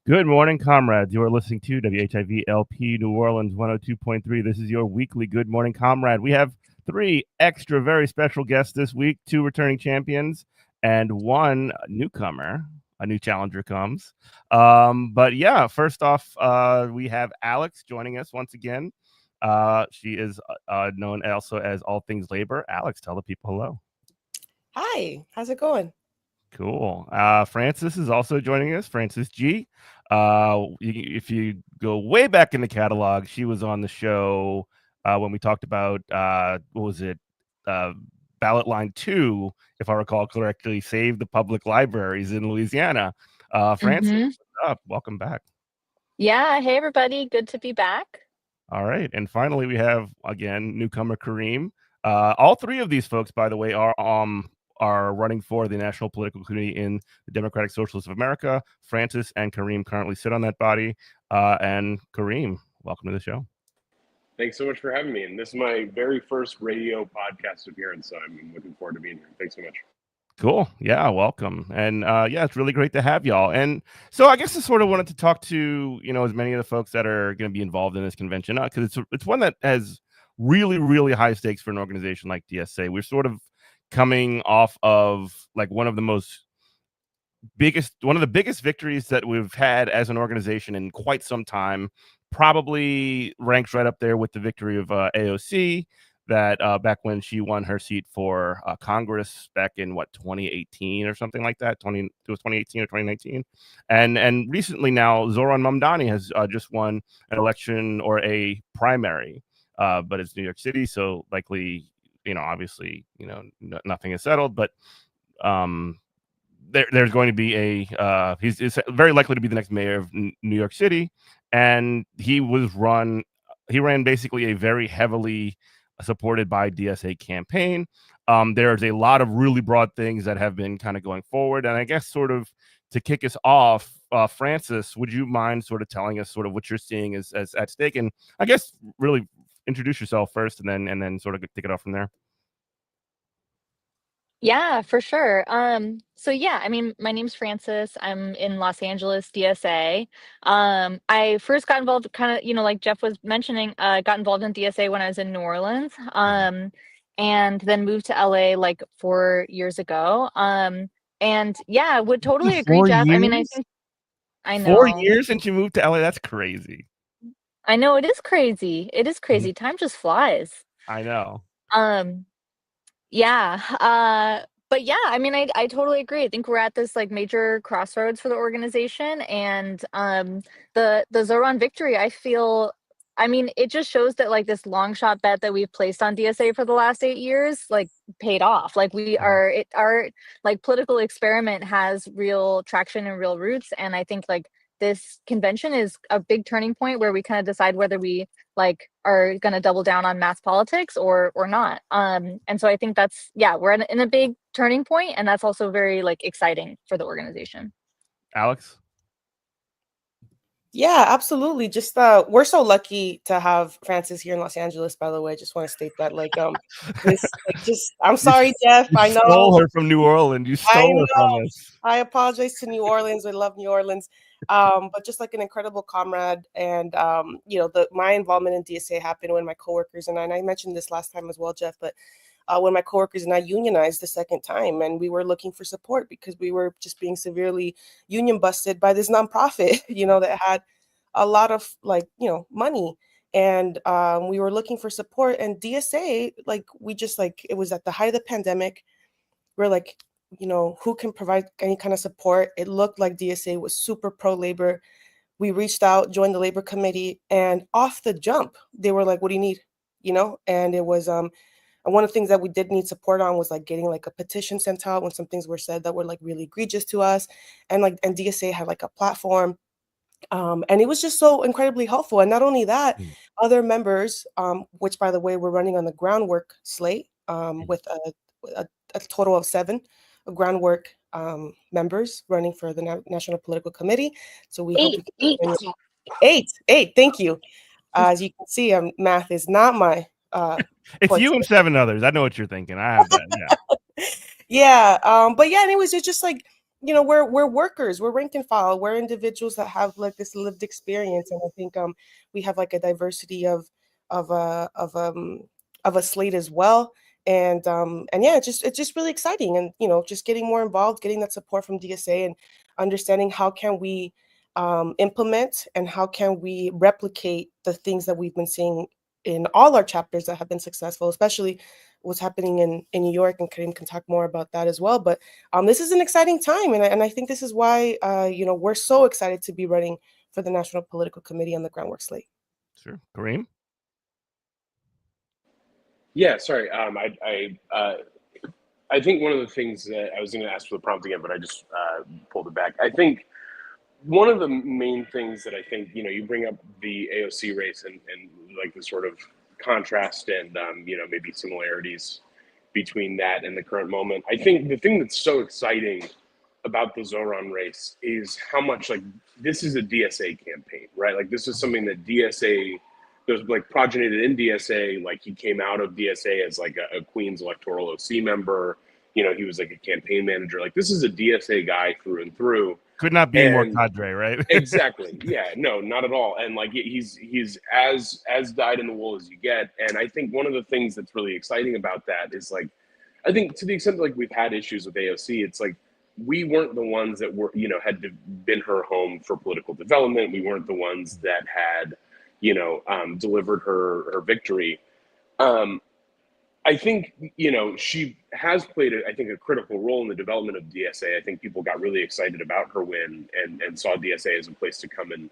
Good morning, comrades. You are listening to WHIV LP New Orleans 102.3. This is your weekly Good Morning Comrade. We have 3 extra very special guests this week, 2 returning champions and 1 newcomer. A new challenger comes. But yeah, first off, we have Alex joining us once again. She is known also as All Things Labor. Alex, tell the people hello. Hi, how's it going? Cool. Francis is also joining us. Francis G. If you go way back in the catalog, she was on the show when we talked about what was it? Ballot Line 2, if I recall correctly, Save the Public Libraries in Louisiana. Francis, what's up? Welcome back. Yeah. Hey, everybody. Good to be back. All right. And finally, we have, again, newcomer Kareem. All 3 of these folks, by the way, are running for the National Political Committee in the Democratic Socialists of America. Francis and Kareem currently sit on that body. And Kareem, welcome to the show. Thanks so much for having me. And this is my very first radio podcast appearance, so I'm looking forward to being here. Thanks so much. Cool. Yeah, welcome. And yeah, it's really great to have y'all. And so I guess I sort of wanted to talk to, as many of the folks that are going to be involved in this convention, because it's one that has really, really high stakes for an organization like DSA. We're sort of coming off of like one of the biggest victories that we've had as an organization in quite some time. Probably ranks right up there with the victory of AOC that back when she won her seat for Congress back in 2018 or something like that. It was 2018 or 2019. And recently now Zohran Mamdani has just won an election or a primary, but it's New York City, so likely, obviously, nothing is settled, but there's going to be he's very likely to be the next mayor of New York City. And he ran basically a very heavily supported by DSA campaign. There's a lot of really broad things that have been kind of going forward. And I guess sort of to kick us off, Francis, would you mind sort of telling us sort of what you're seeing as at stake? And I guess really introduce yourself first and then sort of take it off from there. Yeah, for sure. So yeah, I mean, my name's Francis. I'm in Los Angeles, DSA. I first got involved kind of, like Jeff was mentioning, got involved in DSA when I was in New Orleans. And then moved to LA like 4 years ago. And yeah, would totally agree, 4 Jeff. I mean, years? I know. 4 years since you moved to LA? That's crazy. I know, it is crazy. It is crazy. Time just flies. I know. Yeah. But yeah, I mean, I totally agree. I think we're at this like major crossroads for the organization, and the Zohran victory, I mean, it just shows that like this long shot bet that we've placed on DSA for the last 8 years, like paid off. Like our like political experiment has real traction and real roots. And I think like this convention is a big turning point where we kind of decide whether we like are going to double down on mass politics or not. And so I think we're in a big turning point, and that's also very like exciting for the organization. Alex? Yeah, absolutely. Just we're so lucky to have Francis here in Los Angeles, by the way. Just want to state that I'm sorry, Jeff. I know. You stole her from New Orleans. You stole her from us. I apologize to New Orleans. I love New Orleans. But just like an incredible comrade. And my involvement in DSA happened when my coworkers and I mentioned this last time as well, Jeff, but when my coworkers and I unionized the second time, and we were looking for support because we were just being severely union busted by this nonprofit, that had a lot of money. And we were looking for support, and DSA, it was at the height of the pandemic. We're like, who can provide any kind of support? It looked like DSA was super pro-labor. We reached out, joined the labor committee, and off the jump, they were like, what do you need? and it was and one of the things that we did need support on was like getting like a petition sent out when some things were said that were like really egregious to us, and DSA had like a platform. And it was just so incredibly helpful. And not only that, other members, which by the way, we're running on the groundwork slate with a total of 7 groundwork members running for the National Political Committee. So we hope we can eight. Thank you. As you can see, math is not my. It's you and 7 others. I know what you're thinking. I have that. Yeah. Yeah. But yeah, anyways, it's just like, we're workers, we're rank and file, we're individuals that have like this lived experience, and I think we have like a diversity of a slate as well, and yeah, it's just really exciting, and just getting more involved, getting that support from DSA, and understanding how can we implement and how can we replicate the things that we've been seeing in all our chapters that have been successful, especially what's happening in New York, and Kareem can talk more about that as well. But this is an exciting time, and I think this is why we're so excited to be running for the National Political Committee on the groundwork slate. Sure, Kareem. Yeah, sorry. I think one of the things that I was going to ask for the prompt again, but I just pulled it back. I think one of the main things that I think, you bring up the AOC race and like the sort of contrast and, maybe similarities between that and the current moment. I think the thing that's so exciting about the Zoran race is how much like this is a DSA campaign, right? Like this is something that DSA, there's like progenited in DSA, like he came out of DSA as like a Queens electoral OC member. He was like a campaign manager. Like this is a DSA guy through and through. Could not be more cadre, right? Exactly. Yeah, no, not at all. And like he's as dyed in the wool as you get. And I think one of the things that's really exciting about that is like, I think to the extent like we've had issues with AOC, it's like we weren't the ones that were, had been her home for political development. We weren't the ones that had, delivered her victory. I think, she has played, I think, a critical role in the development of DSA. I think people got really excited about her win and saw DSA as a place to come and,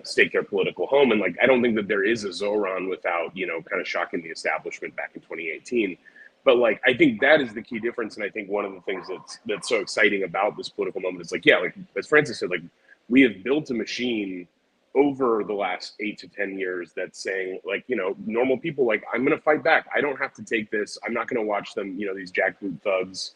stake their political home. And like, I don't think that there is a Zoran without, kind of shocking the establishment back in 2018. But like, I think that is the key difference. And I think one of the things that's so exciting about this political moment is like, yeah, like as Francis said, like we have built a machine over the last 8 to 10 years that's saying like, normal people, like, I'm going to fight back. I don't have to take this. I'm not going to watch them, these jackboot thugs,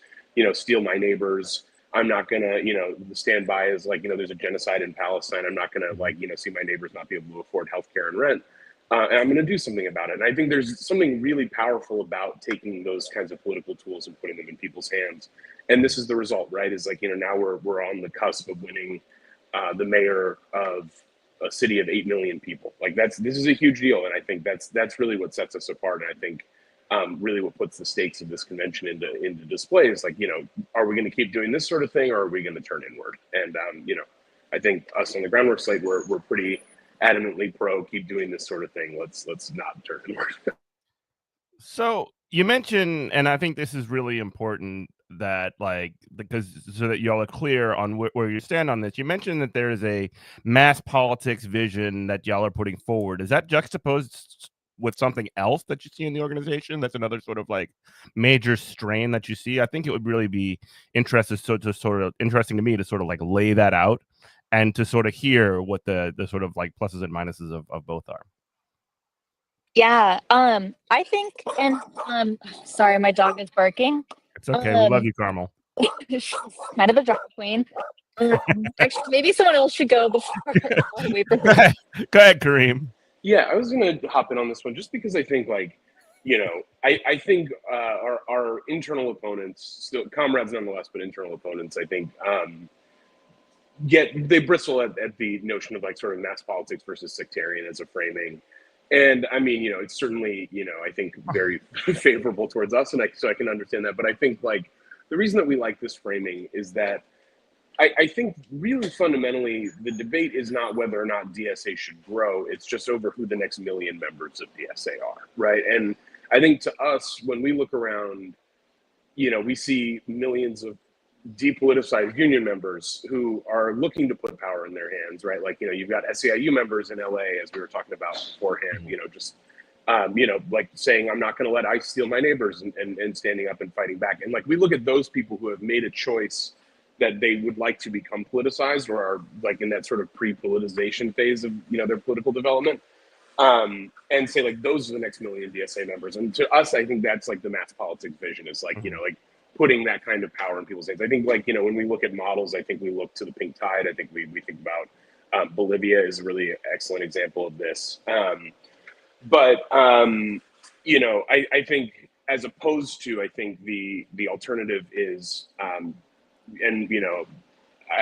steal my neighbors. I'm not going to, stand by as like, there's a genocide in Palestine. I'm not going to like, see my neighbors not be able to afford healthcare and rent. And I'm going to do something about it. And I think there's something really powerful about taking those kinds of political tools and putting them in people's hands. And this is the result, right? Is like, now we're on the cusp of winning the mayor of a city of 8 million people. Like this is a huge deal. And I think that's really what sets us apart. And I think really what puts the stakes of this convention into display is like, are we going to keep doing this sort of thing, or are we going to turn inward? And, I think us on the groundwork slate, we're pretty adamantly pro keep doing this sort of thing. Let's not turn inward. So you mentioned, and I think this is really important, that like because so that y'all are clear on where you stand on this. You mentioned that there is a mass politics vision that y'all are putting forward. Is that juxtaposed with something else that you see in the organization? That's another sort of like major strain that you see. I think it would really be interesting to me to sort of like lay that out and to sort of hear what the sort of like pluses and minuses of both are. Yeah, I think, and sorry, my dog is barking. It's okay. We love you, Carmel. She's kind of a drama queen. Actually, maybe someone else should go before I wait for her. Go ahead, Kareem. Yeah, I was going to hop in on this one just because I think like, I think our internal opponents, still comrades nonetheless, but internal opponents, I think, they bristle at the notion of like sort of mass politics versus sectarian as a framing. And I mean, it's certainly, I think very favorable towards us. And so I can understand that. But I think like the reason that we like this framing is that I think really fundamentally the debate is not whether or not DSA should grow. It's just over who the next million members of DSA are. Right. And I think to us, when we look around, we see millions of depoliticized union members who are looking to put power in their hands, right? Like, you've got SEIU members in LA, as we were talking about beforehand, just You know, like saying, I'm not going to let ICE steal my neighbors, and standing up and fighting back. And like, we look at those people who have made a choice that they would like to become politicized, or are like in that sort of pre-politicization phase of, you know, their political development, and say like, those are the next million DSA members. And to us, I think that's like the mass politics vision, is like, you know, like putting that kind of power in people's hands. I think, like, you know, when we look at models, I think we look to the pink tide. I think we think about Bolivia is a really excellent example of this. But you know, I think, as opposed to, I think the alternative is, and you know,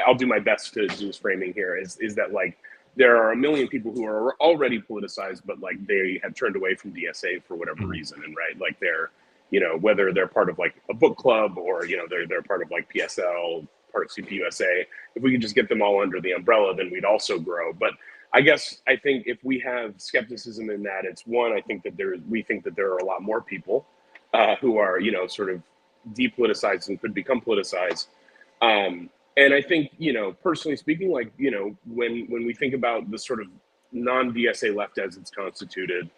I'll do my best to do this framing here, is that like, there are a million people who are already politicized, but like they have turned away from DSA for whatever reason, and right, like they're, you know, whether they're part of like a book club, or, you know, they're part of like PSL, part of CPUSA. If we could just get them all under the umbrella, then we'd also grow. But I guess, I think if we have skepticism in that, it's one, I think that we think that there are a lot more people who are, you know, sort of depoliticized and could become politicized. And I think, you know, personally speaking, like, you know, when we think about the sort of non-DSA left as it's constituted,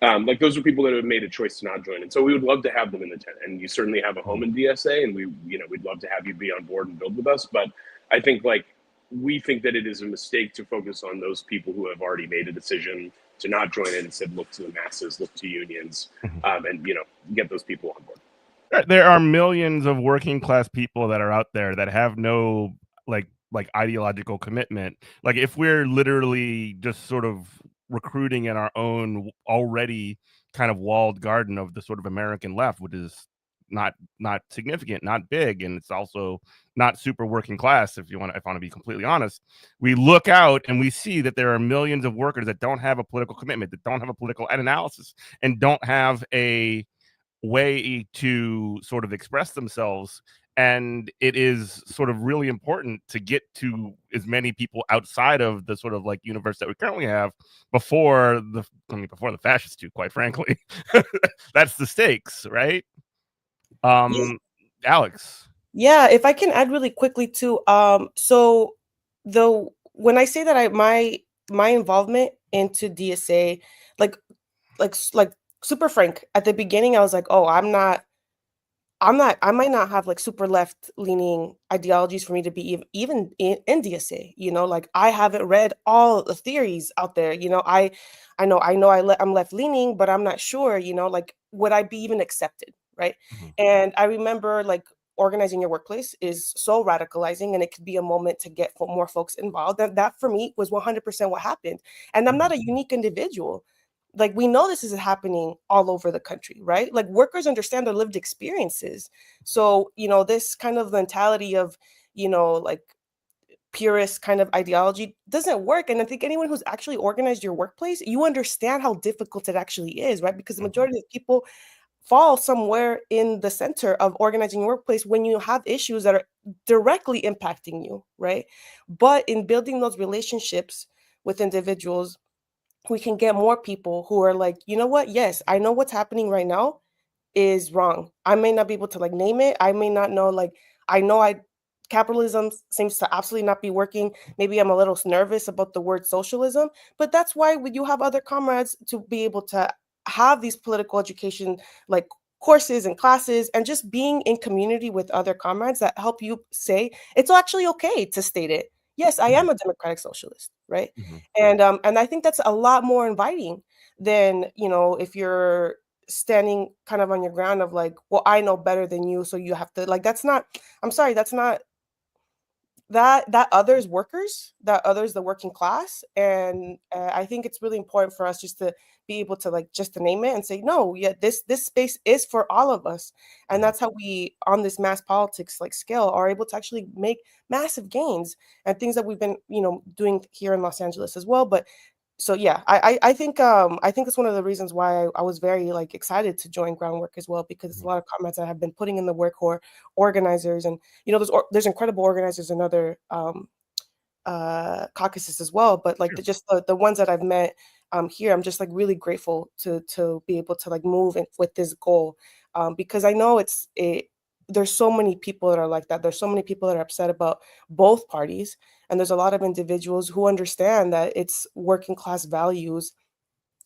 like, those are people that have made a choice to not join. And so we would love to have them in the tent. And you certainly have a home in DSA, and we'd love to have you be on board and build with us. But I think, like, we think that it is a mistake to focus on those people who have already made a decision to not join in, and said, look to the masses, look to unions, and, you know, get those people on board. There are millions of working class people that are out there that have no like ideological commitment. Like, if we're literally just sort of recruiting in our own already kind of walled garden of the sort of American left, which is not significant, not big, and it's also not super working class, if I want to be completely honest, we look out and we see that there are millions of workers that don't have a political commitment, that don't have a political analysis, and don't have a way to sort of express themselves. And it is sort of really important to get to as many people outside of the sort of like universe that we currently have before the fascists do, quite frankly. That's the stakes, right? Alex. Yeah, if I can add really quickly too. So when I say that my involvement into DSA, like super frank, at the beginning, I was like, oh, I might not have like super left leaning ideologies for me to be even in DSA, you know, like, I haven't read all the theories out there, you know, I'm left leaning, but I'm not sure, you know, like, would I be even accepted, right? And I remember, like, organizing your workplace is so radicalizing, and it could be a moment to get more folks involved. That for me was 100% what happened. And I'm not a unique individual. Like, we know this is happening all over the country, right? Like, workers understand their lived experiences. So, you know, this kind of mentality of, you know, like, purist kind of ideology doesn't work. And I think anyone who's actually organized your workplace, you understand how difficult it actually is, right? Because the majority of people fall somewhere in the center of organizing your workplace when you have issues that are directly impacting you, right? But in building those relationships with individuals, we can get more people who are like, you know what? Yes, I know what's happening right now is wrong. I may not be able to like name it. I may not know, like, I know capitalism seems to absolutely not be working. Maybe I'm a little nervous about the word socialism, but that's why you have other comrades to be able to have these political education like courses and classes, and just being in community with other comrades that help you say it's actually okay to state it. Yes, I am a democratic socialist, right? And I think that's a lot more inviting than, you know, if you're standing kind of on your ground of like, well, I know better than you, so you have to, like, that's not, I'm sorry, that's not that others the working class. And I think it's really important for us just to be able to like just to name it and say, no, yeah, this space is for all of us. And that's how we, on this mass politics like scale, are able to actually make massive gains, and things that we've been, you know, doing here in Los Angeles as well. But so yeah, I think that's one of the reasons why I was very like excited to join Groundwork as well, because it's a lot of comrades that have been putting in the work, or organizers, and you know, there's incredible organizers in other caucuses as well. But like just the ones that I've met here, I'm just like really grateful to be able to like move with this goal, because I know there's so many people that are like that. There's so many people that are upset about both parties. And there's a lot of individuals who understand that it's working class values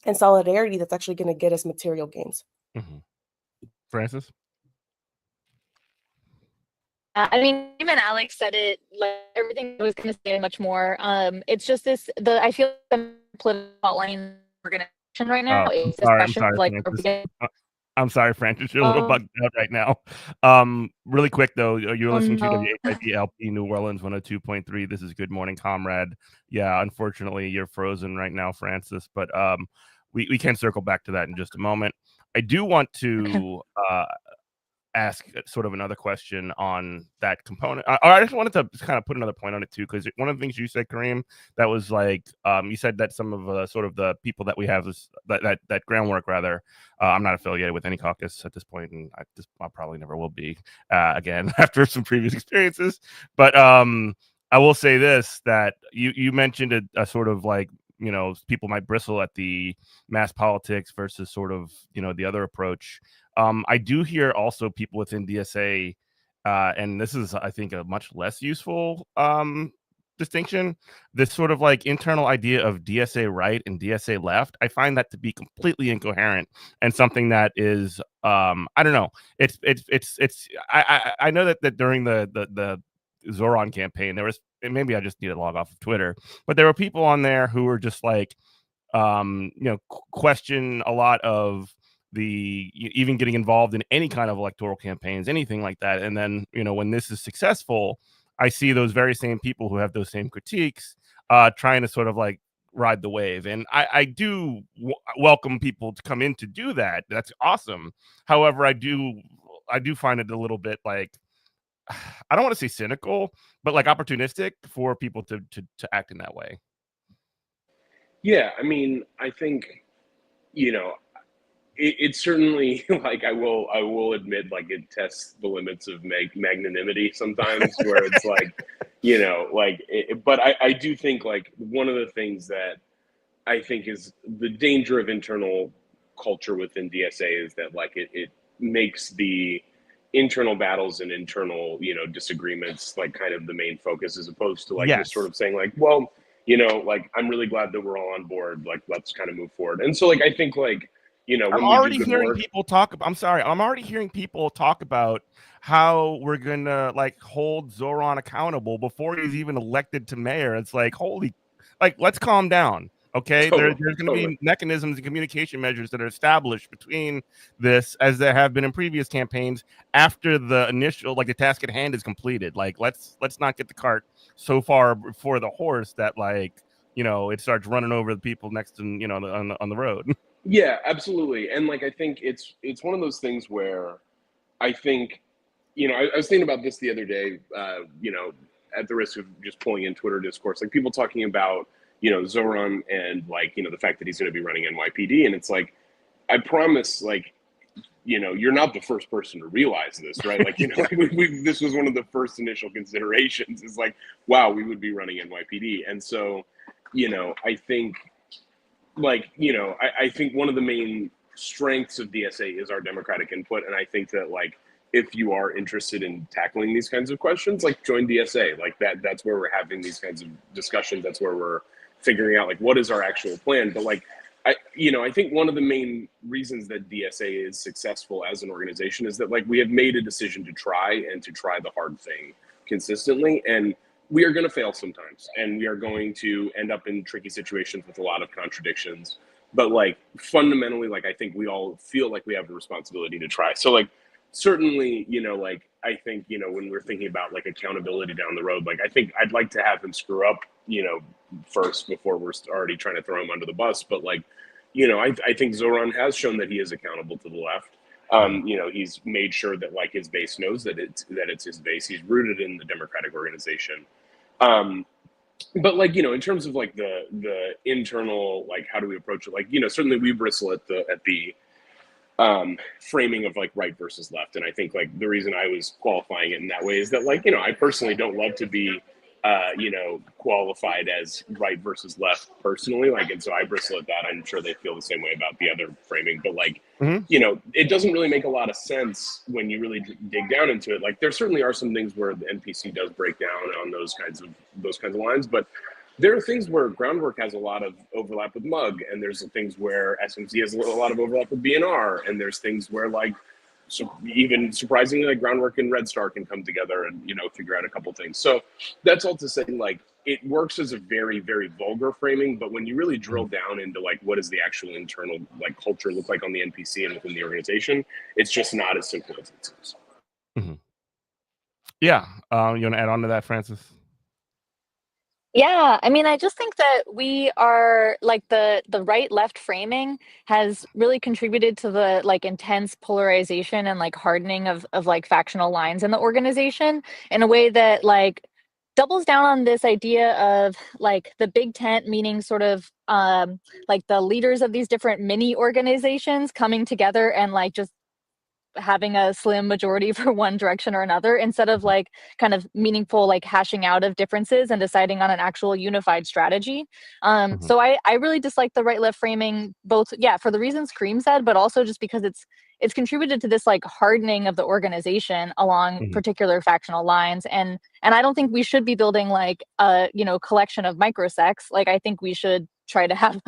and solidarity that's actually going to get us material gains. Mm-hmm. Francis? I mean, even Alex said it, like everything I was going to say much more. It's just I feel the political line organization right now is this I'm question sorry, of like, Francis. I'm sorry, Francis. You're a little oh, bugged out right now. Really quick though, you're listening to no. WHIP New Orleans 102.3. This is Good Morning Comrade. Yeah, unfortunately, you're frozen right now, Francis. But we can circle back to that in just a moment. I do want to ask sort of another question on that component. I just wanted to kind of put another point on it too, because one of the things you said, Kareem, that was like you said that some of sort of the people that we have is that groundwork rather. I'm not affiliated with any caucus at this point, and I probably never will be again after some previous experiences. But I will say this, that you mentioned a sort of like, people might bristle at the mass politics versus sort of, the other approach. I do hear also people within DSA, and this is, I think, a much less useful distinction. This sort of like internal idea of DSA right and DSA left. I find that to be completely incoherent and something that is, I don't know. I know that during the Zoran campaign, there was, and maybe I just need to log off of Twitter, but there were people on there who were just like, question a lot of even getting involved in any kind of electoral campaigns, anything like that. And then, when this is successful, I see those very same people who have those same critiques trying to sort of like ride the wave. And I do welcome people to come in to do that. That's awesome. However, I do find it a little bit like, I don't want to say cynical, but like opportunistic for people to act in that way. Yeah, I mean, I think, it's certainly like I will admit, like, it tests the limits of magnanimity sometimes, where it's like, but I do think, like, one of the things that I think is the danger of internal culture within DSA is that, like, it makes the internal battles and internal, disagreements like kind of the main focus, as opposed to like just Yes. sort of saying like, well, like, I'm really glad that we're all on board, like, let's kind of move forward. And so, like, I think, like, when we do good work, I'm sorry. I'm already hearing people talk about how we're gonna like hold Zoran accountable before he's even elected to mayor. It's like, let's calm down. Okay, there's going to be mechanisms and communication measures that are established between this, as there have been in previous campaigns, after the initial, like, the task at hand is completed. Like, let's not get the cart so far before the horse that, like, it starts running over the people next to, on the road. Yeah, absolutely. And like, I think it's one of those things where I think, I was thinking about this the other day, at the risk of just pulling in Twitter discourse, like people talking about, Zoran and, like, the fact that he's going to be running NYPD. And it's like, I promise, like, you're not the first person to realize this, right? Like, like this was one of the first initial considerations, is like, wow, we would be running NYPD. And so, I think, like, I think one of the main strengths of DSA is our democratic input. And I think that, like, if you are interested in tackling these kinds of questions, like, join DSA. Like, that's where we're having these kinds of discussions. That's where we're figuring out, like, what is our actual plan. But, like, I think one of the main reasons that DSA is successful as an organization is that, like, we have made a decision to try the hard thing consistently. And we are going to fail sometimes, and we are going to end up in tricky situations with a lot of contradictions. But, like, fundamentally, like, I think we all feel like we have a responsibility to try. So, like, certainly, like, I think, when we're thinking about, like, accountability down the road, like, I think I'd like to have him screw up, first before we're already trying to throw him under the bus. But, like, I think Zoran has shown that he is accountable to the left. He's made sure that, like, his base knows that it's his base. He's rooted in the Democratic organization. But, like, in terms of, like, the internal, like, how do we approach it? Like, certainly we bristle at the framing of, like, right versus left. And I think, like, the reason I was qualifying it in that way is that, like, I personally don't love to be, qualified as right versus left personally. Like, and so I bristle at that. I'm sure they feel the same way about the other framing, but, like, it doesn't really make a lot of sense when you really dig down into it. Like, there certainly are some things where the NPC does break down on those kinds of lines, but there are things where Groundwork has a lot of overlap with Mug, and there's things where SMC has a lot of overlap with BNR, and there's things where like even surprisingly like Groundwork and Red Star can come together and figure out a couple things. So that's all to say, like, it works as a very, very vulgar framing, but when you really drill down into like what does the actual internal like culture look like on the NPC and within the organization, it's just not as simple as it seems. Mm-hmm. Yeah, you want to add on to that, Francis? Yeah, I mean, I just think that we are like the right-left framing has really contributed to the like intense polarization and like hardening of like factional lines in the organization in a way that like doubles down on this idea of like the big tent, meaning sort of like the leaders of these different mini organizations coming together and like just having a slim majority for one direction or another, instead of like kind of meaningful like hashing out of differences and deciding on an actual unified strategy. So I really dislike the right left framing, both for the reasons Kareem said, but also just because it's contributed to this like hardening of the organization along particular factional lines, and I don't think we should be building like a collection of microsects. Like I think we should try to have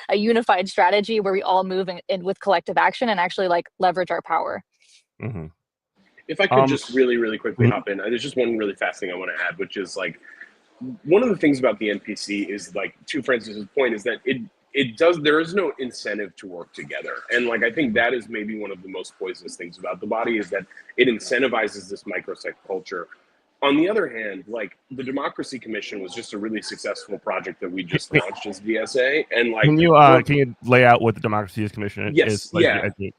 a unified strategy where we all move in with collective action and actually like leverage our power. If I could just really, really quickly hop in, there's just one really fast thing I want to add, which is like one of the things about the NPC is like, to Francis's point, is that there is no incentive to work together. And like, I think that is maybe one of the most poisonous things about the body, is that it incentivizes this microsect culture. On the other hand, like the Democracy Commission was just a really successful project that we just launched as DSA. And like, can you lay out what the Democracy Commission is? Like,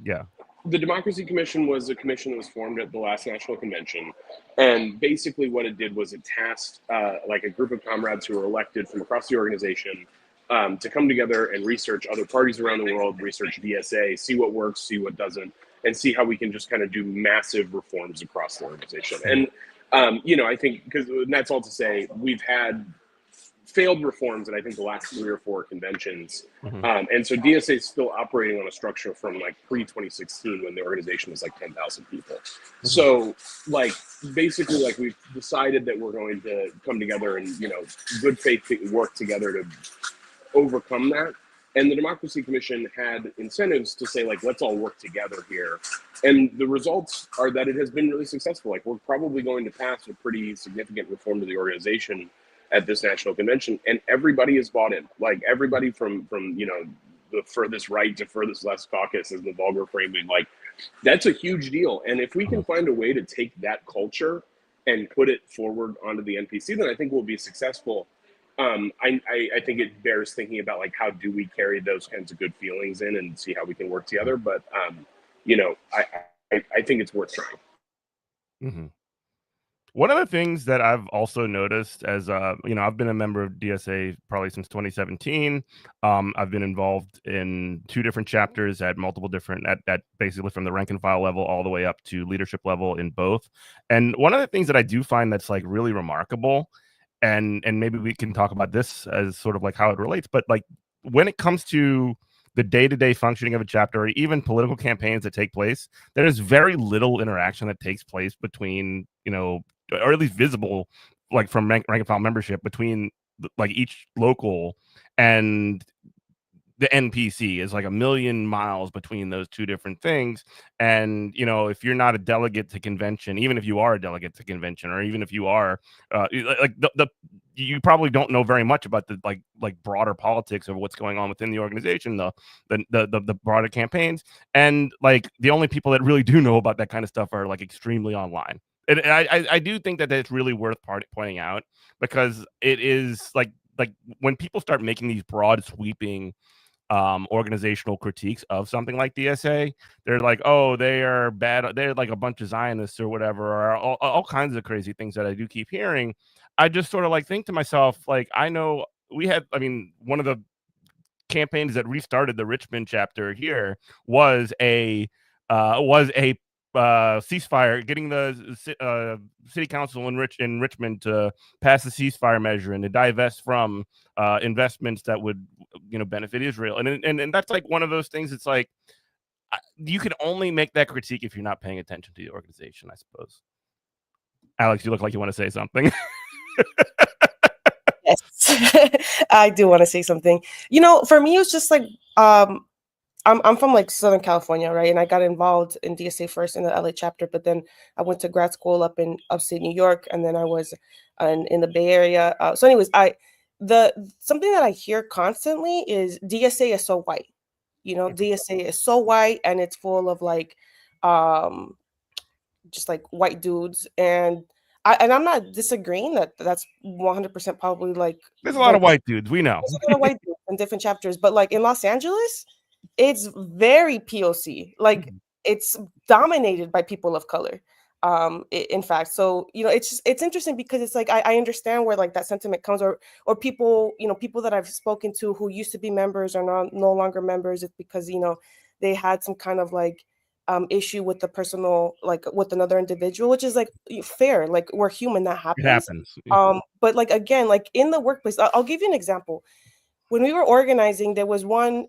yeah. The Democracy Commission was a commission that was formed at the last national convention, and basically what it did was it tasked like a group of comrades who were elected from across the organization to come together and research other parties around the world, research DSA, see what works, see what doesn't, and see how we can just kind of do massive reforms across the organization. And I think, because that's all to say, we've had failed reforms in I think the last 3 or 4 conventions, and so DSA is still operating on a structure from like pre-2016 when the organization was like 10,000 people. So like basically like we've decided that we're going to come together and good faith work together to overcome that. And the Democracy Commission had incentives to say, like, let's all work together here. And the results are that it has been really successful. Like, we're probably going to pass a pretty significant reform to the organization at this national convention, and everybody is bought in. Like, everybody from the furthest right to furthest left caucus, as the vulgar framing, like, that's a huge deal. And if we can find a way to take that culture and put it forward onto the NPC, then I think we'll be successful. I think it bears thinking about like how do we carry those kinds of good feelings in and see how we can work together. But I think it's worth trying. One of the things that I've also noticed as I've been a member of DSA probably since 2017. I've been involved in 2 different chapters at multiple different at basically from the rank and file level all the way up to leadership level in both. And one of the things that I do find that's like really remarkable, and maybe we can talk about this as sort of like how it relates, but like when it comes to the day-to-day functioning of a chapter or even political campaigns that take place, there is very little interaction that takes place between, or at least visible, like from rank and file membership between like each local and the NPC. Is like a million miles between those 2 different things. And if you're not a delegate to convention, even if you are a delegate to convention, or even if you are like you probably don't know very much about the like broader politics of what's going on within the organization, the broader campaigns, and like the only people that really do know about that kind of stuff are like extremely online. And I do think that it's really worth pointing out, because it is like when people start making these broad sweeping organizational critiques of something like DSA, they're like, oh, they are bad, they're like a bunch of Zionists or whatever, or all kinds of crazy things that I do keep hearing. I just sort of like think to myself, like, I know one of the campaigns that restarted the Richmond chapter here was a ceasefire, getting the city council in Richmond to pass a ceasefire measure and to divest from investments that would benefit Israel, and that's like one of those things. It's like you can only make that critique if you're not paying attention to the organization, I suppose. Alex, you look like you want to say something. Yes. I do want to say something. For me, it was just like I'm from like Southern California, right? And I got involved in DSA first in the LA chapter, but then I went to grad school up in upstate New York, and then I was in the Bay Area. So, anyways, the something that I hear constantly is DSA is so white. DSA is so white, and it's full of like, just like white dudes, and I'm not disagreeing that that's 100% probably like There's a lot of white dudes. We know. there's a lot of white dudes in different chapters, but like in Los Angeles, it's very POC. Like it's dominated by people of color. In fact, so it's interesting because it's like I understand where like that sentiment comes, or people people that I've spoken to who used to be members are no longer members. It's because they had some kind of like issue with the personal, like with another individual, which is like fair. Like we're human, that It happens. happens. But like again, like in the workplace, I'll give you an example. When we were organizing, there was one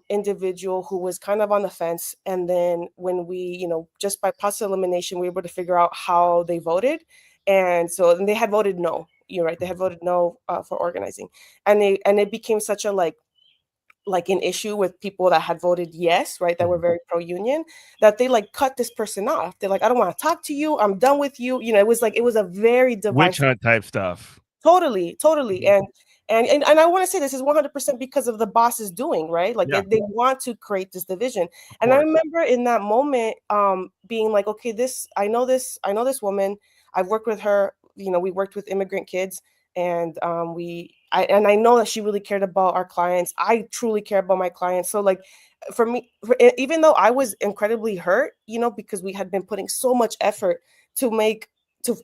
individual who was kind of on the fence, and then when we, just by process elimination, we were able to figure out how they voted, and so they had voted no. You're right, they had voted no for organizing, and it became such a like an issue with people that had voted yes, right, that were very pro-union, that they like cut this person off. They're like, I don't want to talk to you. I'm done with you. It was a very divisive, witch hunt type stuff. Totally. And I want to say this is 100% because of the boss's doing, right? Like they want to create this division. And I remember in that moment being like, okay, I know this woman. I've worked with her. We worked with immigrant kids, and I know that she really cared about our clients. I truly care about my clients. So like for me, even though I was incredibly hurt, because we had been putting so much effort to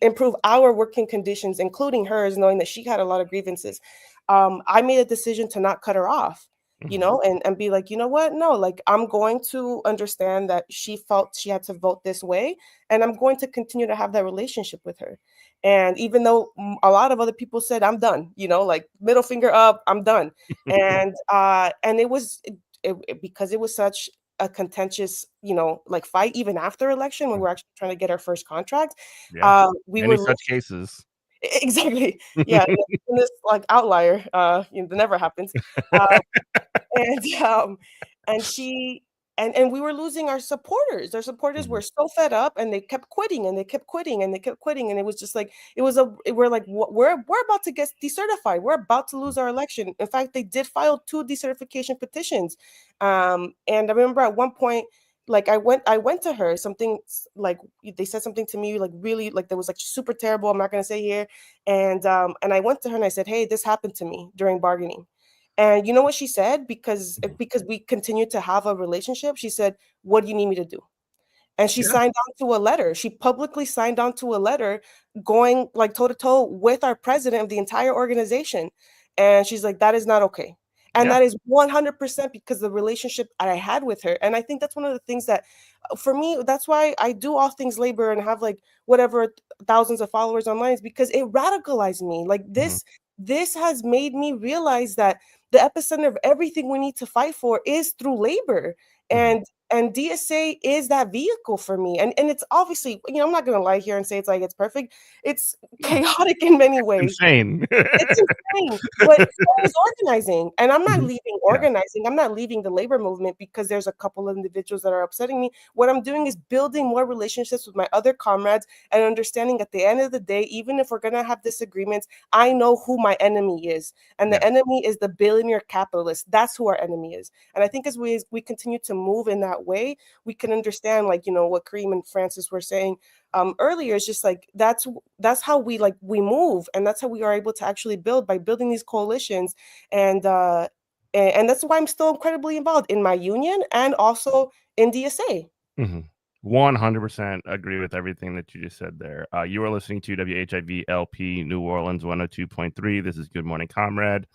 improve our working conditions, including hers, knowing that she had a lot of grievances, I made a decision to not cut her off, and be like, you know what? No, like I'm going to understand that she felt she had to vote this way, and I'm going to continue to have that relationship with her. And even though a lot of other people said, I'm done, like middle finger up, I'm done. And it was because it was such a contentious, like fight, even after election, when we're actually trying to get our first contract. We Many were such cases. Exactly. Yeah. In this like outlier, that never happens. And she and we were losing our supporters. Our supporters were so fed up, and they kept quitting, and they kept quitting, and they kept quitting. And it was just like we're like, we're about to get decertified. We're about to lose our election. In fact, they did file 2 decertification petitions. And I remember at one point, like I went to her, something like they said something to me like really like that was like super terrible. I'm not gonna say here. And I went to her and I said, hey, this happened to me during bargaining. And you know what she said? Because we continued to have a relationship, she said, what do you need me to do? And she signed on to a letter. She publicly signed on to a letter going like toe to toe with our president of the entire organization. And she's like, that is not okay. And that is 100% because of the relationship I had with her. And I think that's one of the things that, for me, that's why I do all things labor and have like whatever thousands of followers online, is because it radicalized me. Like this has made me realize that the epicenter of everything we need to fight for is through labor. And DSA is that vehicle for me. And it's obviously, I'm not going to lie here and say it's perfect. It's chaotic in many ways. Insane. It's insane. But so is organizing. And I'm not leaving organizing. I'm not leaving the labor movement because there's a couple of individuals that are upsetting me. What I'm doing is building more relationships with my other comrades and understanding at the end of the day, even if we're going to have disagreements, I know who my enemy is. And the enemy is the billionaire capitalist. That's who our enemy is. And I think as we continue to move in that way, we can understand, like, what Kareem and Francis were saying earlier. Is just like that's how we move, and that's how we are able to actually build, by building these coalitions. And that's why I'm still incredibly involved in my union and also in DSA. 100% agree with everything that you just said there. You are listening to WHIV LP New Orleans 102.3. This is Good Morning Comrade.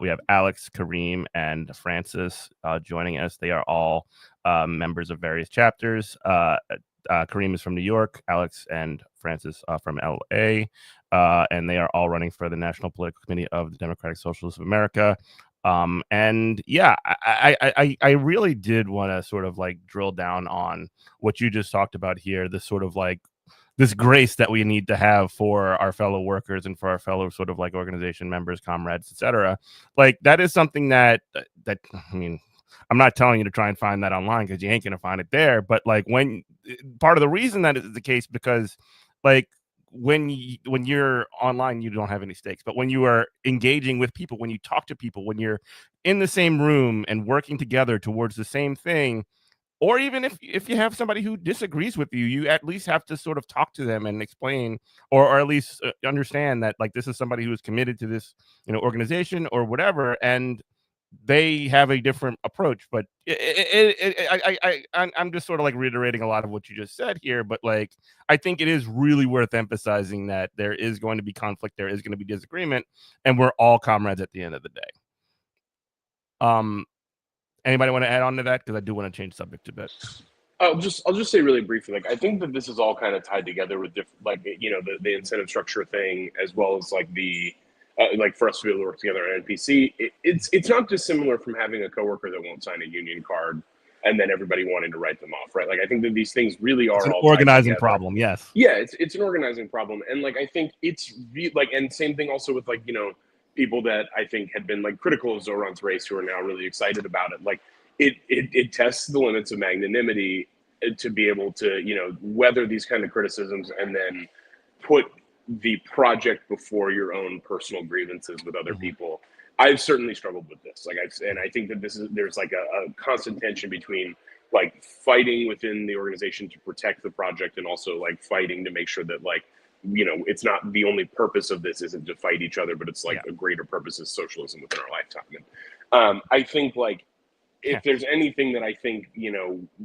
We have Alex, Kareem, and Francis joining us. They are all members of various chapters. Kareem is from New York, Alex and Francis from LA, and they are all running for the National Political Committee of the Democratic Socialists of America. And yeah, I really did want to sort of like drill down on what you just talked about here, this sort of like this grace that we need to have for our fellow workers and for our fellow sort of like organization members, comrades, etc. Like that is something that I mean, I'm not telling you to try and find that online because you ain't gonna find it there. But like when part of the reason that is the case because like when you're online, you don't have any stakes. But when you are engaging with people, when you talk to people, when you're in the same room and working together towards the same thing, or even if you have somebody who disagrees with you, you at least have to sort of talk to them and explain, or at least understand that like this is somebody who is committed to this, organization or whatever, and they have a different approach. But I'm just sort of like reiterating a lot of what you just said here. But like, I think it is really worth emphasizing that there is going to be conflict, there is going to be disagreement, and we're all comrades at the end of the day. Anybody want to add on to that? Because I do want to change subject a bit. I'll just say really briefly, like I think that this is all kind of tied together with different, like the incentive structure thing, as well as like the like for us to be able to work together on NPC. It's not dissimilar from having a coworker that won't sign a union card, and then everybody wanting to write them off, right? Like I think that these things really are It's an all organizing problem. Yes. Yeah, it's an organizing problem, and like I think it's like, and same thing also with like people that I think had been like critical of Zoran's race who are now really excited about it. Like it tests the limits of magnanimity to be able to weather these kind of criticisms and then put the project before your own personal grievances with other people. I've certainly struggled with this. Like I think that there's like a constant tension between like fighting within the organization to protect the project and also like fighting to make sure that like it's not the only purpose of this isn't to fight each other, but it's like a greater purpose is socialism within our lifetime. And I think like if there's anything that I think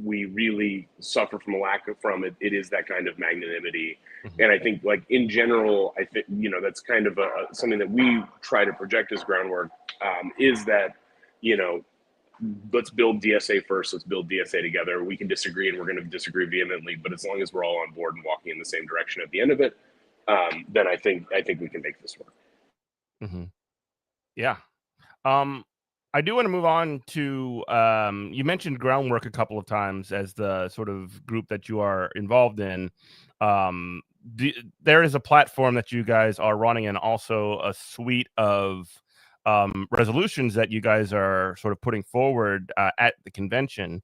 we really suffer from a lack of it is that kind of magnanimity. And I think like in general, I think that's kind of something that we try to project as groundwork, is that let's build DSA first. Let's build DSA together. We can disagree, and we're going to disagree vehemently. But as long as we're all on board and walking in the same direction at the end of it, then I think we can make this work. Yeah. I do want to move on to you mentioned Groundwork a couple of times as the sort of group that you are involved in. There is a platform that you guys are running, and also a suite of resolutions that you guys are sort of putting forward at the convention.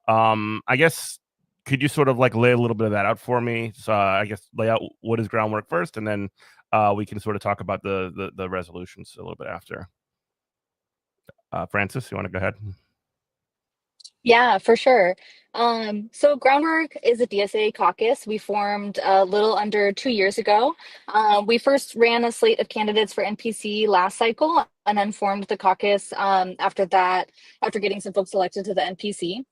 I guess could you sort of like lay a little bit of that out for me? So I guess lay out what is Groundwork first, and then we can sort of talk about the resolutions a little bit after. Francis, you want to go ahead? Yeah, for sure. So Groundwork is a DSA caucus we formed a little under 2 years ago. We first ran a slate of candidates for NPC last cycle, and then formed the caucus after that, after getting some folks elected to the NPC.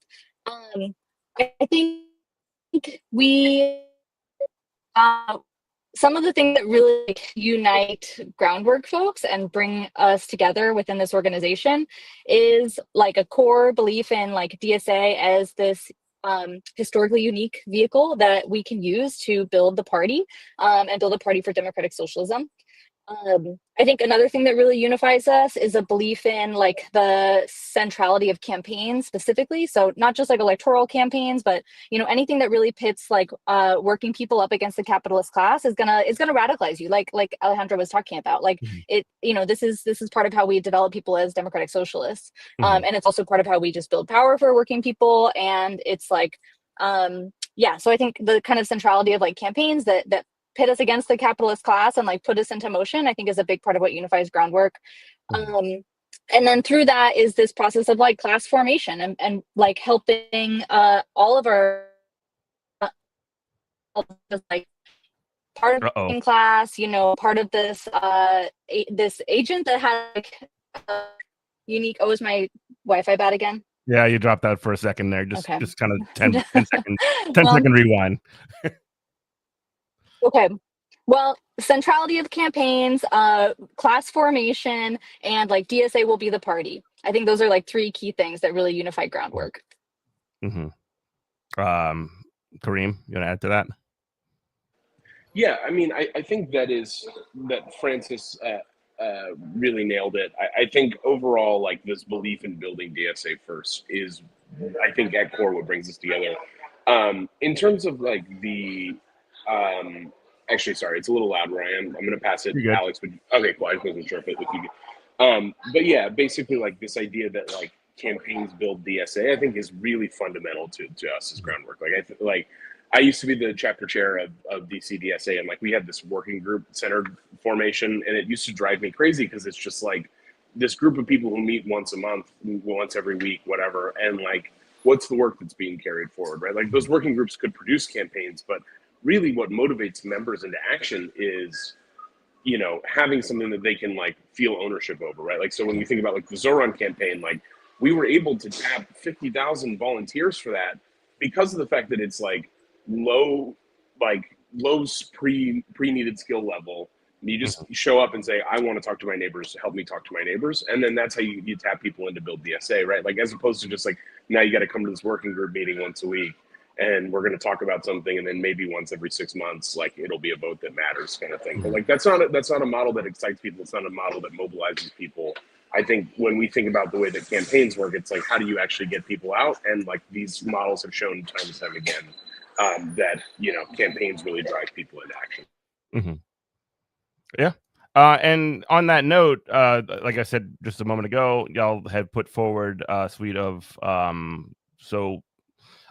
I think we some of the things that really unite Groundwork folks and bring us together within this organization is like a core belief in like DSA as this historically unique vehicle that we can use to build the party and build a party for democratic socialism. I think another thing that really unifies us is a belief in like the centrality of campaigns specifically. So not just like electoral campaigns, but anything that really pits like working people up against the capitalist class is gonna radicalize you. Like Alejandro was talking about. Like this is part of how we develop people as democratic socialists, and it's also part of how we just build power for working people. And it's like so I think the kind of centrality of like campaigns that pit us against the capitalist class and like put us into motion, I think is a big part of what unifies Groundwork. And then through that is this process of like class formation and like helping all of our like part of the class, part of this this agent that had like unique. Oh, is my Wi-Fi bad again? Yeah, you dropped out for a second there. Just kind of 10 second rewind. Okay. Well, centrality of campaigns, class formation, and like DSA will be the party. I think those are like 3 key things that really unify Groundwork. Kareem, you want to add to that? Yeah, I mean, I think that Francis really nailed it. I think overall, like this belief in building DSA first is, I think, at core what brings us together. In terms of like the Actually, sorry, it's a little loud where I am. I'm going to pass it, You're good. Alex. But okay, cool. I wasn't sure if you. But yeah, basically, like this idea that like campaigns build DSA, I think is really fundamental to us as groundwork. Like I used to be the chapter chair of DC DSA, and like we had this working group centered formation, and it used to drive me crazy because it's just like this group of people who meet once a month, once every week, whatever, and like what's the work that's being carried forward, right? Like those working groups could produce campaigns, but really what motivates members into action is, you know, having something that they can like feel ownership over, right? Like, so when we think about like the Zoran campaign, like we were able to tap 50,000 volunteers for that because of the fact that it's like low pre-needed skill level. You just show up and say, I want to talk to my neighbors, help me talk to my neighbors. And then that's how you tap people in to build DSA, right? Like, as opposed to just like, now you got to come to this working group meeting once a week and we're going to talk about something, and then maybe once every 6 months, like it'll be a vote that matters, kind of thing. But like that's not a model that excites people. It's not a model that mobilizes people. I think when we think about the way that campaigns work, it's like, how do you actually get people out? And like these models have shown time and time again that, you know, campaigns really drive people into action. Mm-hmm. Yeah. And on that note, like I said just a moment ago, y'all have put forward a suite of so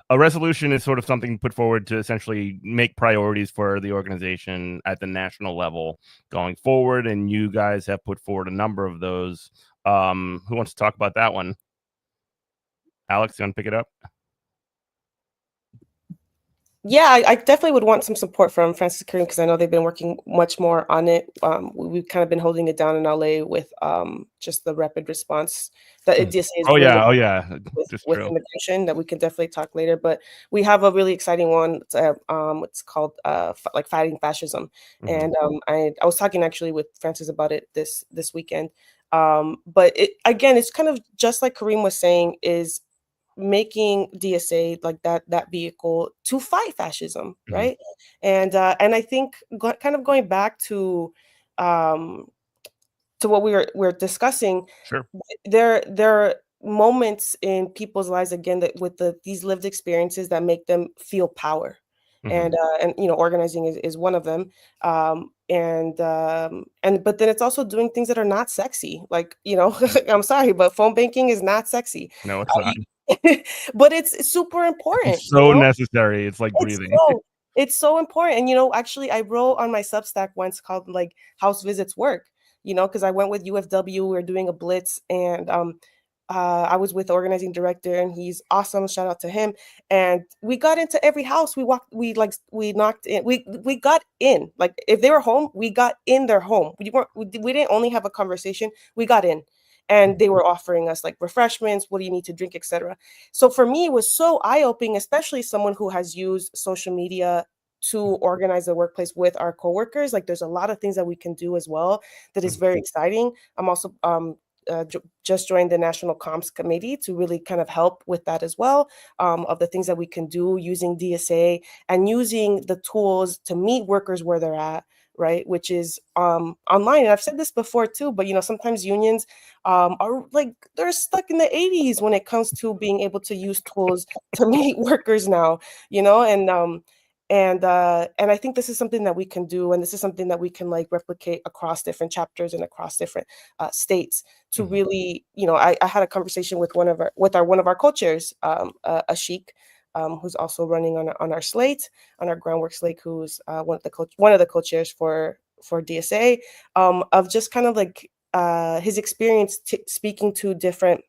a resolution is sort of something put forward to essentially make priorities for the organization at the national level going forward. And you guys have put forward a number of those. Who wants to talk about that one? Alex, you want to pick it up? Yeah, I definitely would want some support from Francis Kareem because I know they've been working much more on it. We've kind of been holding it down in LA with just the rapid response that DSA is Oh doing. yeah, with immigration that we can definitely talk later. But we have a really exciting one. It's called like fighting fascism, and I was talking actually with Francis about it this weekend. But it's kind of just like Kareem was saying, is making DSA like that vehicle to fight fascism, right? And I think kind of going back to what we're discussing, sure, there are moments in people's lives again that with these lived experiences that make them feel power. And you know, organizing is one of them. And but then it's also doing things that are not sexy, like, you know, I'm sorry, but phone banking is not sexy. No, it's not. But it's super important. It's so necessary. It's like breathing. It's so important. And, you know, actually I wrote on my Substack once called like House Visits Work, you know, because I went with UFW, we were doing a blitz, and I was with the organizing director, and he's awesome. Shout out to him. And we got into every house. We knocked in. We got in. Like if they were home, we got in their home. We didn't only have a conversation. We got in. And they were offering us like refreshments, what do you need to drink, etc. So for me, it was so eye-opening, especially someone who has used social media to organize the workplace with our coworkers. Like there's a lot of things that we can do as well that is very exciting. I'm also just joined the National Comms Committee to really kind of help with that as well, of the things that we can do using DSA and using the tools to meet workers where they're at, right? Which is online. And I've said this before too, but you know, sometimes unions are like, they're stuck in the 80s when it comes to being able to use tools to meet workers now, you know, and I think this is something that we can do, and this is something that we can like replicate across different chapters and across different states to really, you know, I had a conversation with one of our co-chairs, Ashik, who's also running on our slate, on our groundwork slate, who's one of the co-chairs for DSA, of just kind of like his experience speaking to different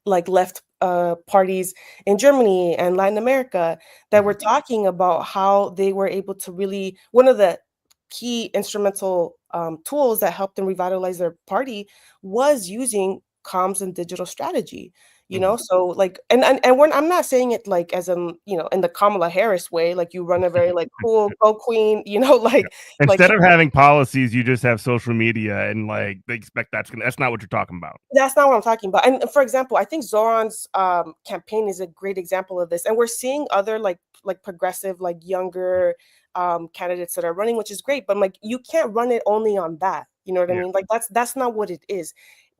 like left parties in Germany and Latin America that were talking about how they were able to really, one of the key instrumental tools that helped them revitalize their party was using comms and digital strategy, you know. So like, and I'm not saying it like as you know, in the Kamala Harris way, like you run a very like cool, go queen, you know, like instead of having policies, you just have social media, and like they expect that's not what you're talking about. That's not what I'm talking about. And for example, I think Zoran's campaign is a great example of this, and we're seeing other like progressive, like younger candidates that are running, which is great. But like, you can't run it only on that. You know what I mean? Like that's not what it is.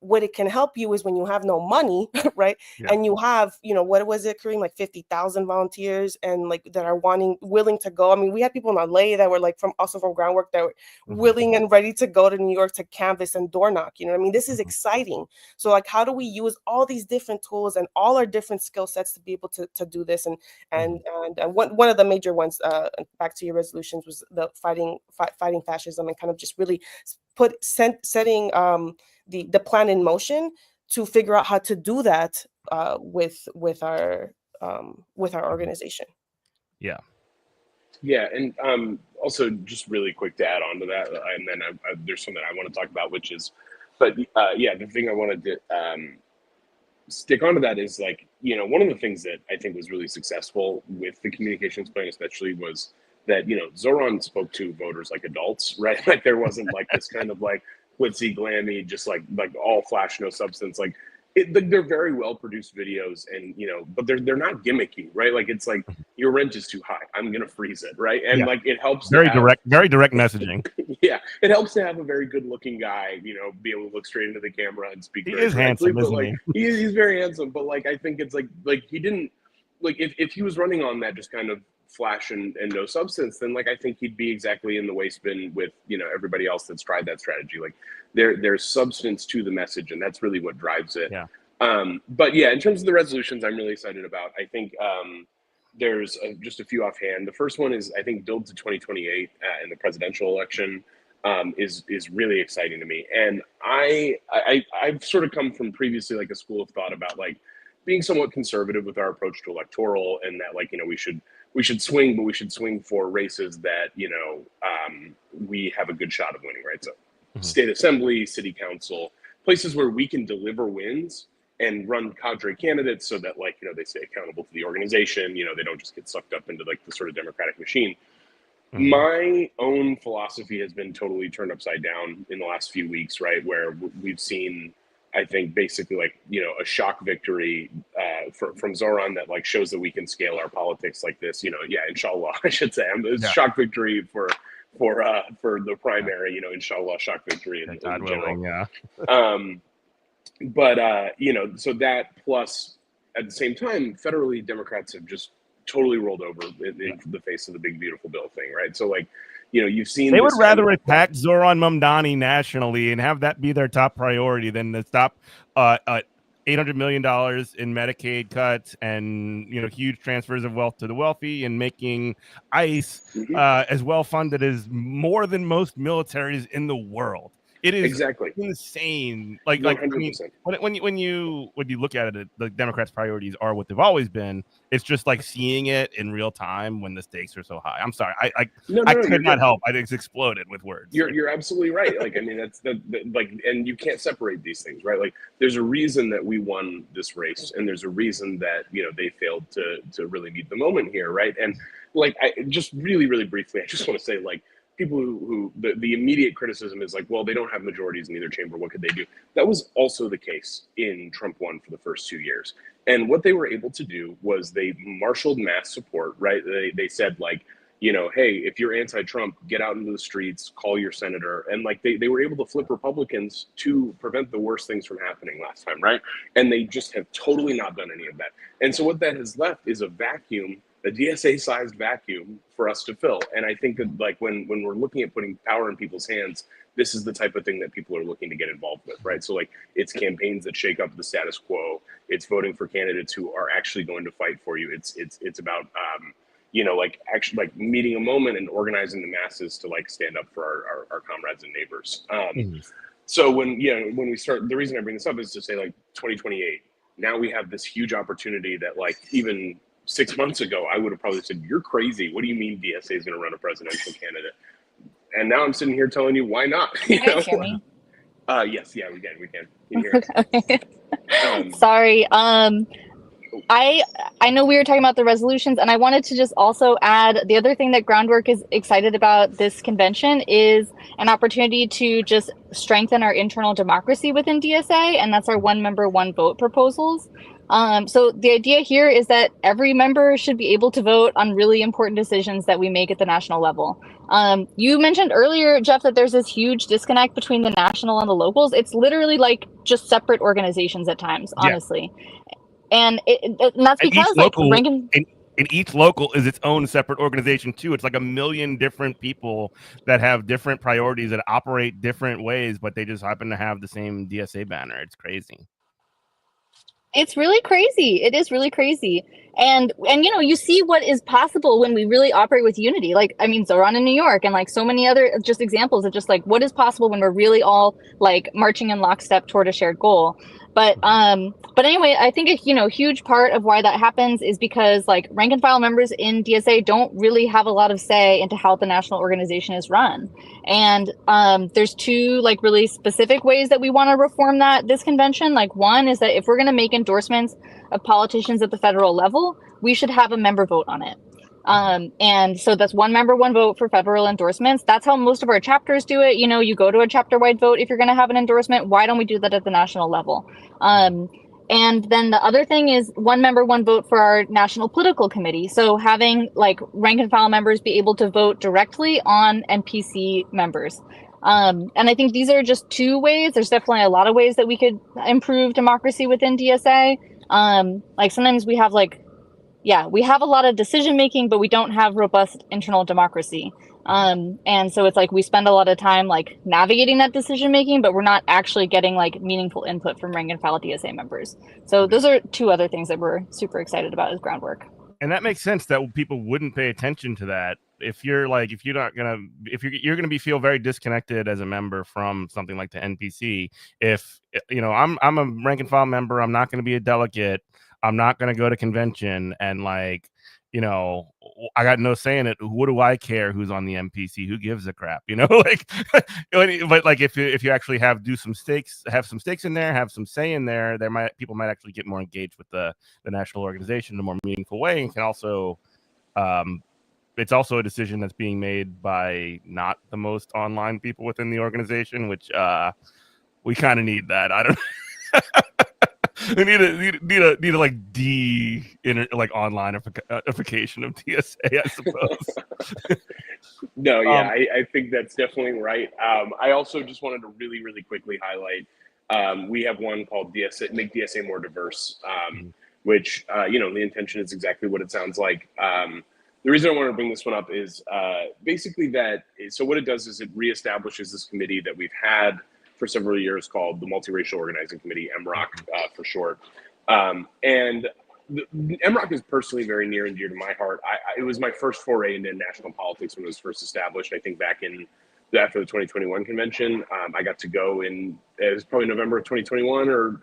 what it can help you is when you have no money, right? Yeah. And you have, what was it, Kareem, like 50,000 volunteers and like that are willing to go. I mean, we had people in LA that were like from groundwork that were willing and ready to go to New York to canvas and door knock. You know what I mean? This is exciting. So like, how do we use all these different tools and all our different skill sets to be able to do this? And one of the major ones, back to your resolutions, was the fighting fascism, and kind of just really setting the plan in motion to figure out how to do that with our organization. Yeah. Yeah, and also just really quick to add on to that, and then there's something I want to talk about, which is, yeah, the thing I wanted to stick onto that is like, one of the things that I think was really successful with the communications plan, especially, was that, Zoran spoke to voters like adults, right? Like there wasn't like this kind of like glitzy, glammy, just like all flash, no substance. Like they're very well produced videos, and but they're not gimmicky, right? Like it's like, your rent is too high, I'm gonna freeze it, right? And like it helps. Very direct messaging. Yeah, it helps to have a very good looking guy, be able to look straight into the camera and speak. He is handsome, isn't he? He's very handsome, but like I think it's like he didn't, like if he was running on that just kind of flash and no substance, then like I think he'd be exactly in the waste bin with everybody else that's tried that strategy. Like there's substance to the message, and that's really what drives it. Yeah. But yeah, in terms of the resolutions, I'm really excited about. I think there's just a few offhand. The first one is, I think, build to 2028 in the presidential election is really exciting to me. And I've sort of come from previously like a school of thought about like being somewhat conservative with our approach to electoral, and that like we should swing, but we should swing for races that we have a good shot of winning, right? So state assembly, city council, places where we can deliver wins and run cadre candidates so that like they stay accountable to the organization, they don't just get sucked up into like the sort of democratic machine. My own philosophy has been totally turned upside down in the last few weeks, right? Where we've seen, I think, basically like a shock victory from Zoran that like shows that we can scale our politics like this. Yeah, inshallah, I should say. It's shock victory for the primary. Inshallah, shock victory in general. Yeah. But so that, plus at the same time, federally Democrats have just totally rolled over in the face of the big beautiful bill thing, right? So like, you've seen they would rather attack Zoran Mamdani nationally and have that be their top priority than to stop $800 million in Medicaid cuts and huge transfers of wealth to the wealthy, and making ICE as well funded as more than most militaries in the world. It is exactly insane. Like 100%. I mean, when you look at it, the Democrats' priorities are what they've always been. It's just like seeing it in real time when the stakes are so high. I'm sorry, I could not help. I just exploded with words. You're absolutely right. Like I mean, that's the like, and you can't separate these things, right? Like there's a reason that we won this race, and there's a reason that they failed to really meet the moment here, right? And like I just really briefly, I just want to say like, people who the immediate criticism is like, well, they don't have majorities in either chamber, what could they do? That was also the case in Trump 1 for the first 2 years. And what they were able to do was they marshaled mass support, right? They said like, hey, if you're anti-Trump, get out into the streets, call your senator. And like they were able to flip Republicans to prevent the worst things from happening last time, right? And they just have totally not done any of that. And so what that has left is a vacuum, a DSA-sized vacuum for us to fill. And I think that like when we're looking at putting power in people's hands, this is the type of thing that people are looking to get involved with, right? So like it's campaigns that shake up the status quo. It's voting for candidates who are actually going to fight for you. It's about like actually like meeting a moment and organizing the masses to like stand up for our comrades and neighbors. So when we start, the reason I bring this up is to say like 2028. Now we have this huge opportunity that like even 6 months ago, I would have probably said, you're crazy. What do you mean DSA is going to run a presidential candidate? And now I'm sitting here telling you, why not? Can you hear me? Yes, yeah, we can. Can you hear me? Sorry. I know we were talking about the resolutions, and I wanted to just also add the other thing that Groundwork is excited about this convention is an opportunity to just strengthen our internal democracy within DSA, and that's our one member, one vote proposals. So the idea here is that every member should be able to vote on really important decisions that we make at the national level. You mentioned earlier, Jeff, that there's this huge disconnect between the national and the locals. It's literally like just separate organizations at times, Yeah. honestly. And that's And each because like local Rankin. and each local is its own separate organization too. It's like a million different people that have different priorities that operate different ways, but they just happen to have the same DSA banner. It's crazy. It's really crazy. It is really crazy. And you know, you see what is possible when we really operate with unity. Like, I mean, Zoran in New York and like so many other just examples of just like what is possible when we're really all like marching in lockstep toward a shared goal. But anyway, I think a huge part of why that happens is because like rank and file members in DSA don't really have a lot of say into how the national organization is run. And there's two like really specific ways that we want to reform this convention. Like one is that if we're going to make endorsements of politicians at the federal level, we should have a member vote on it. And so that's one member, one vote for federal endorsements. That's how most of our chapters do it. You know, you go to a chapter-wide vote if you're going to have an endorsement. Why don't we do that at the national level? And then the other thing is one member, one vote for our national political committee. So having like rank and file members be able to vote directly on NPC members. And I think these are just two ways. There's definitely a lot of ways that we could improve democracy within DSA. Like sometimes we have we have a lot of decision making, but we don't have robust internal democracy. And so it's like we spend a lot of time like navigating that decision making, but we're not actually getting like meaningful input from rank and file DSA members. So those are two other things that we're super excited about as groundwork. And that makes sense that people wouldn't pay attention to that if you're gonna feel very disconnected as a member from something like the NPC. If you know I'm a rank and file member, I'm not going to be a delegate, I'm not going to go to convention, and like I got no say in it. What do I care who's on the NPC? Who gives a crap? Like, but like if you actually have some stakes in there, have some say in there, people might actually get more engaged with the national organization in a more meaningful way, and can also, it's also a decision that's being made by not the most online people within the organization, which we kind of need that. I don't. We need a like onlineification of DSA, I suppose. No, yeah, I think that's definitely right. I also just wanted to really, really quickly highlight. We have one called DSA, Make DSA More Diverse, which the intention is exactly what it sounds like. The reason I wanted to bring this one up is basically that. So what it does is it reestablishes this committee that we've had for several years called the Multiracial Organizing Committee, MROC for short. And MROC is personally very near and dear to my heart. It was my first foray into national politics when it was first established. I think back after the 2021 convention, I got to go it was probably November of 2021 or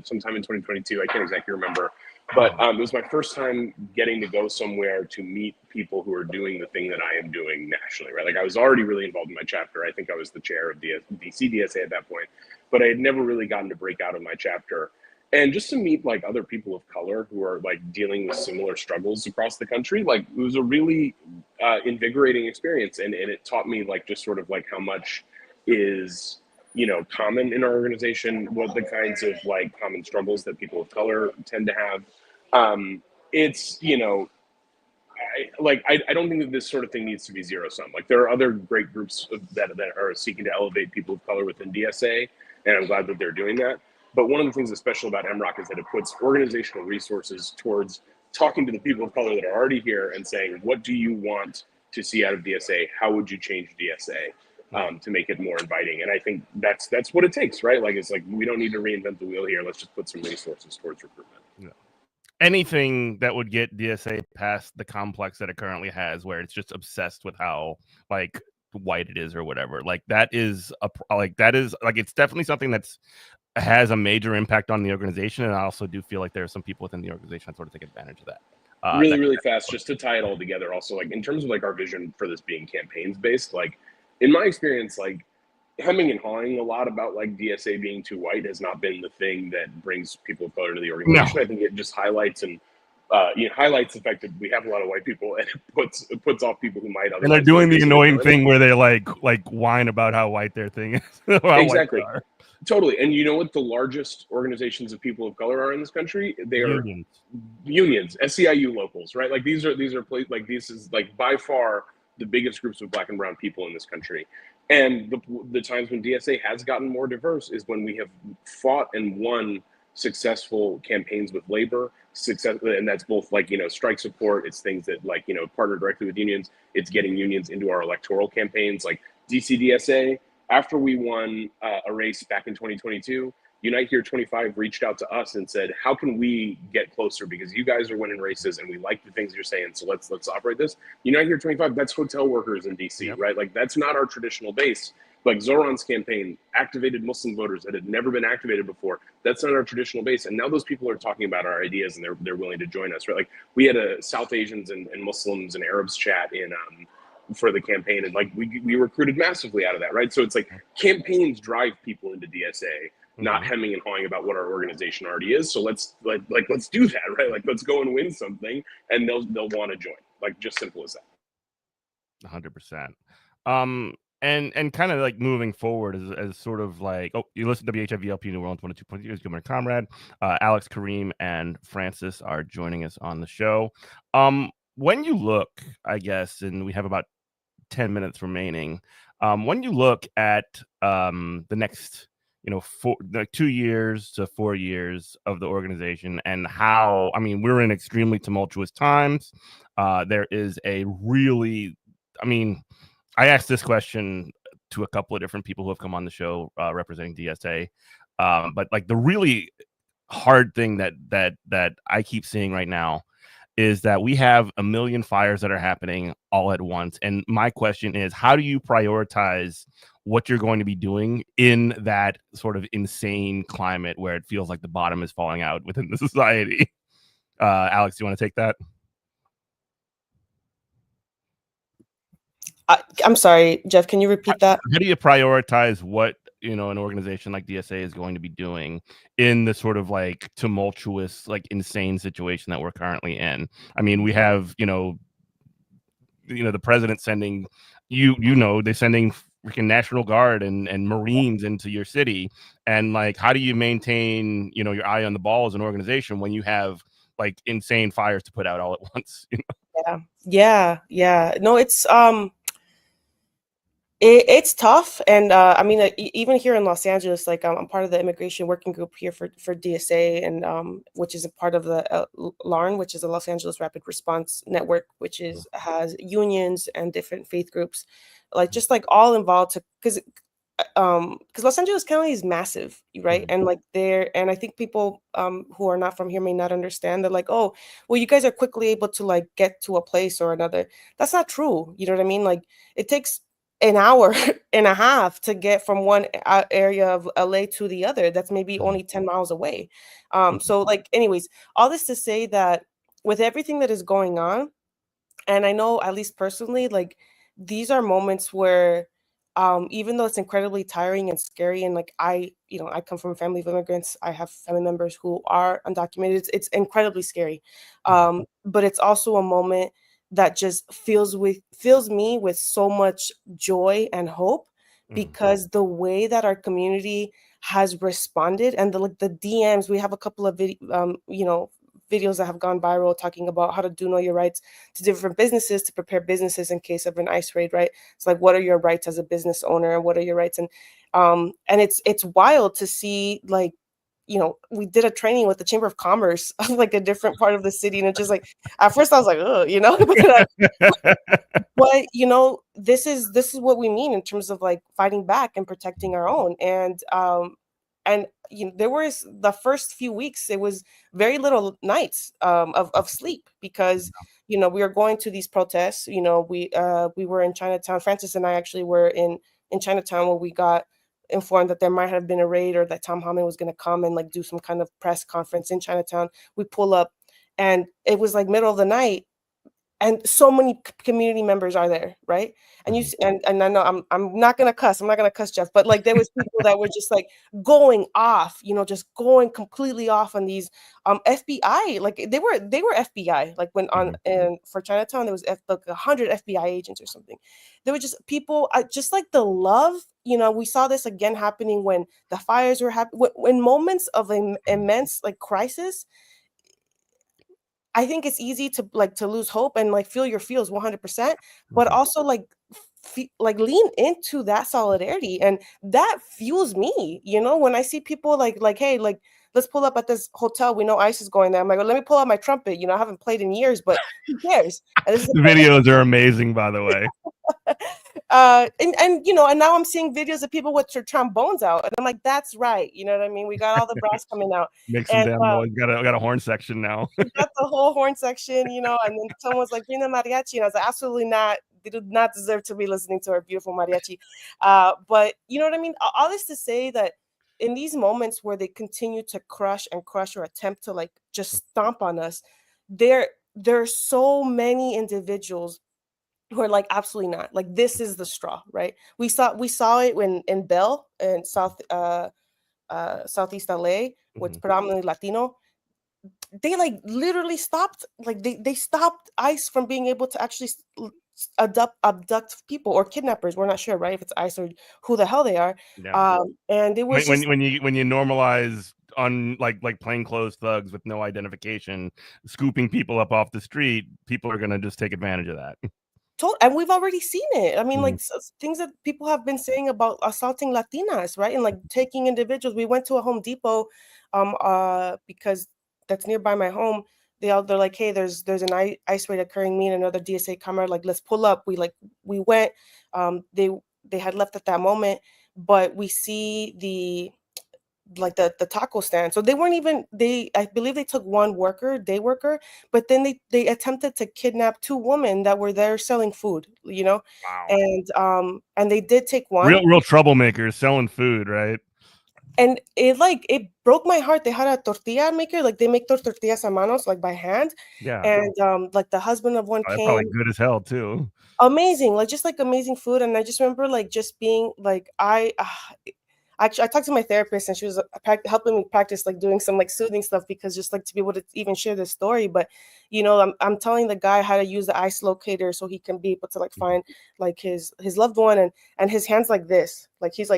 sometime in 2022. I can't exactly remember. But it was my first time getting to go somewhere to meet people who are doing the thing that I am doing nationally, right? Like I was already really involved in my chapter. I think I was the chair of DC DSA at that point, but I had never really gotten to break out of my chapter. And just to meet like other people of color who are like dealing with similar struggles across the country, like it was a really invigorating experience. And it taught me like just sort of like how much is common in our organization, what the kinds of like common struggles that people of color tend to have. It's, I don't think that this sort of thing needs to be zero sum. Like there are other great groups that are seeking to elevate people of color within DSA, and I'm glad that they're doing that. But one of the things that's special about MROC is that it puts organizational resources towards talking to the people of color that are already here and saying, what do you want to see out of DSA? How would you change DSA? To make it more inviting. And I think that's what it takes, right? Like, it's like, we don't need to reinvent the wheel here. Let's just put some resources towards recruitment. Yeah. Anything that would get DSA past the complex that it currently has, where it's just obsessed with how like white it is or whatever. Like it's definitely something that's has a major impact on the organization. And I also do feel like there are some people within the organization that sort of take advantage of that. Really fast, just to tie it all together. Also, like in terms of like our vision for this being campaigns based, like in my experience, like hemming and hawing a lot about like DSA being too white has not been the thing that brings people of color to the organization. No. I think it just highlights and highlights the fact that we have a lot of white people, and it puts off people who might otherwise. And they're doing the annoying thing where they like whine about how white their thing is. Exactly. Totally. And you know what the largest organizations of people of color are in this country? They are unions, SEIU locals, right? Like these are like this is like by far the biggest groups of Black and brown people in this country. And the times when DSA has gotten more diverse is when we have fought and won successful campaigns with labor, and that's both like, strike support. It's things that like, partner directly with unions. It's getting unions into our electoral campaigns, like DCDSA. After we won a race back in 2022, Unite Here 25 reached out to us and said, how can we get closer? Because you guys are winning races and we like the things you're saying. So let's operate this. Unite Here 25, that's hotel workers in DC, right? Like that's not our traditional base. Like Zoran's campaign activated Muslim voters that had never been activated before. That's not our traditional base. And now those people are talking about our ideas and they're willing to join us, right? Like we had a South Asians and Muslims and Arabs chat in for the campaign, and like we recruited massively out of that, right? So it's like campaigns drive people into DSA, not hemming and hawing about what our organization already is. So let's let's do that, right? Like let's go and win something, and they'll want to join. Like just simple as that. 100%. And kind of like moving forward as sort of like, you listen to WHIVLP New Orleans 102.0, good morning, comrade. Alex, Kareem, and Francis are joining us on the show. When you look, I guess, and we have about 10 minutes remaining, when you look at the next 2 years to 4 years of the organization, and how, I mean, we're in extremely tumultuous times. There is a really, I mean, I asked this question to a couple of different people who have come on the show representing DSA, but like the really hard thing that I keep seeing right now is that we have a million fires that are happening all at once. And my question is, how do you prioritize what you're going to be doing in that sort of insane climate where it feels like the bottom is falling out within the society? Alex, do you want to take that? I'm sorry, Jeff, can you repeat that? How do you prioritize what an organization like DSA is going to be doing in the sort of like tumultuous, like insane situation that we're currently in? I mean, we have the president sending they're sending freaking National Guard and Marines into your city, and like, how do you maintain your eye on the ball as an organization when you have like insane fires to put out all at once? Yeah. No, it's tough. And I mean, even here in Los Angeles, like I'm part of the immigration working group here for DSA, and which is a part of the LARN, which is the Los Angeles Rapid Response Network, which has unions and different faith groups, like just like all involved, because Los Angeles County is massive, right? And like and I think people who are not from here may not understand that, like, oh, well, you guys are quickly able to like get to a place or another. That's not true. You know what I mean? Like it takes an hour and a half to get from one area of LA to the other. That's maybe only 10 miles away. So like, anyways, all this to say that with everything that is going on, and I know at least personally, like these are moments where even though it's incredibly tiring and scary, and like I come from a family of immigrants, I have family members who are undocumented. It's incredibly scary. But it's also a moment that just fills me with so much joy and hope, because the way that our community has responded, and the DMs, we have a couple of videos that have gone viral talking about how to know your rights to different businesses, to prepare businesses in case of an ICE raid, right? It's like, what are your rights as a business owner, and what are your rights? And it's wild to see, like, we did a training with the Chamber of Commerce of like a different part of the city, and it's just like, at first I was like, oh, but this is what we mean in terms of like fighting back and protecting our own. And there was the first few weeks, it was very little nights of sleep, because we were going to these protests. We were in Chinatown. Francis and I actually were in Chinatown, where we got informed that there might have been a raid, or that Tom Homan was going to come and like do some kind of press conference in Chinatown. We pull up, and it was like middle of the night, and so many community members are there, right? And you and I know I'm not gonna cuss. I'm not gonna cuss, Jeff. But like there was people that were just like going off, just going completely off on these FBI. Like they were FBI. Like when on and for Chinatown there was like 100 FBI agents or something. There were just people, just like the love. We saw this again happening when the fires were happening. When moments of immense like crisis, I think it's easy to lose hope and like feel your feels 100%, but also like lean into that solidarity, and that fuels me. When I see people like hey, like let's pull up at this hotel. We know ICE is going there. I'm like, well, let me pull out my trumpet. I haven't played in years, but who cares? And the videos are amazing, by the way. And now I'm seeing videos of people with their trombones out, and I'm like, that's right. You know what I mean? We got all the brass coming out. Make some damn noise. Got a horn section now. We got the whole horn section, and then someone's like, bring the mariachi, and I was like, absolutely not. They do not deserve to be listening to our beautiful mariachi. But you know what I mean? All this to say that in these moments where they continue to crush or attempt to like just stomp on us, there are so many individuals who are like, absolutely not. Like, this is the straw, right? We saw it when in Bell and Southeast LA, with predominantly Latino. They like literally stopped, like they stopped ICE from being able to actually abduct people or kidnappers. We're not sure, right, if it's ICE or who the hell they are. Yeah. And it was when you normalize on like plainclothes thugs with no identification scooping people up off the street, people are gonna just take advantage of that. And we've already seen it. I mean, like things that people have been saying about assaulting Latinas, right? And like taking individuals. We went to a Home Depot, because that's nearby my home. They're like, hey, there's an ICE raid occurring. Me and another DSA camera, like, let's pull up. We went. They had left at that moment, but we see the taco stand. So they weren't even, I believe they took one day worker, but then they attempted to kidnap two women that were there selling food, Wow. And they did take one. Real troublemakers selling food, right? And it broke my heart. They had a tortilla maker, like they make those tortillas a manos, like by hand. Yeah. And like the husband of one came. Probably good as hell too. Amazing, like just like amazing food. And I just remember like just being like, Actually, I talked to my therapist, and she was helping me practice like doing some like soothing stuff, because just like to be able to even share this story. But I'm telling the guy how to use the ICE locator so he can be able to like find like his loved one, and his hands like this, like he's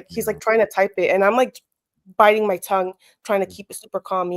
trying to type it, and I'm like biting my tongue, trying to keep it super calm,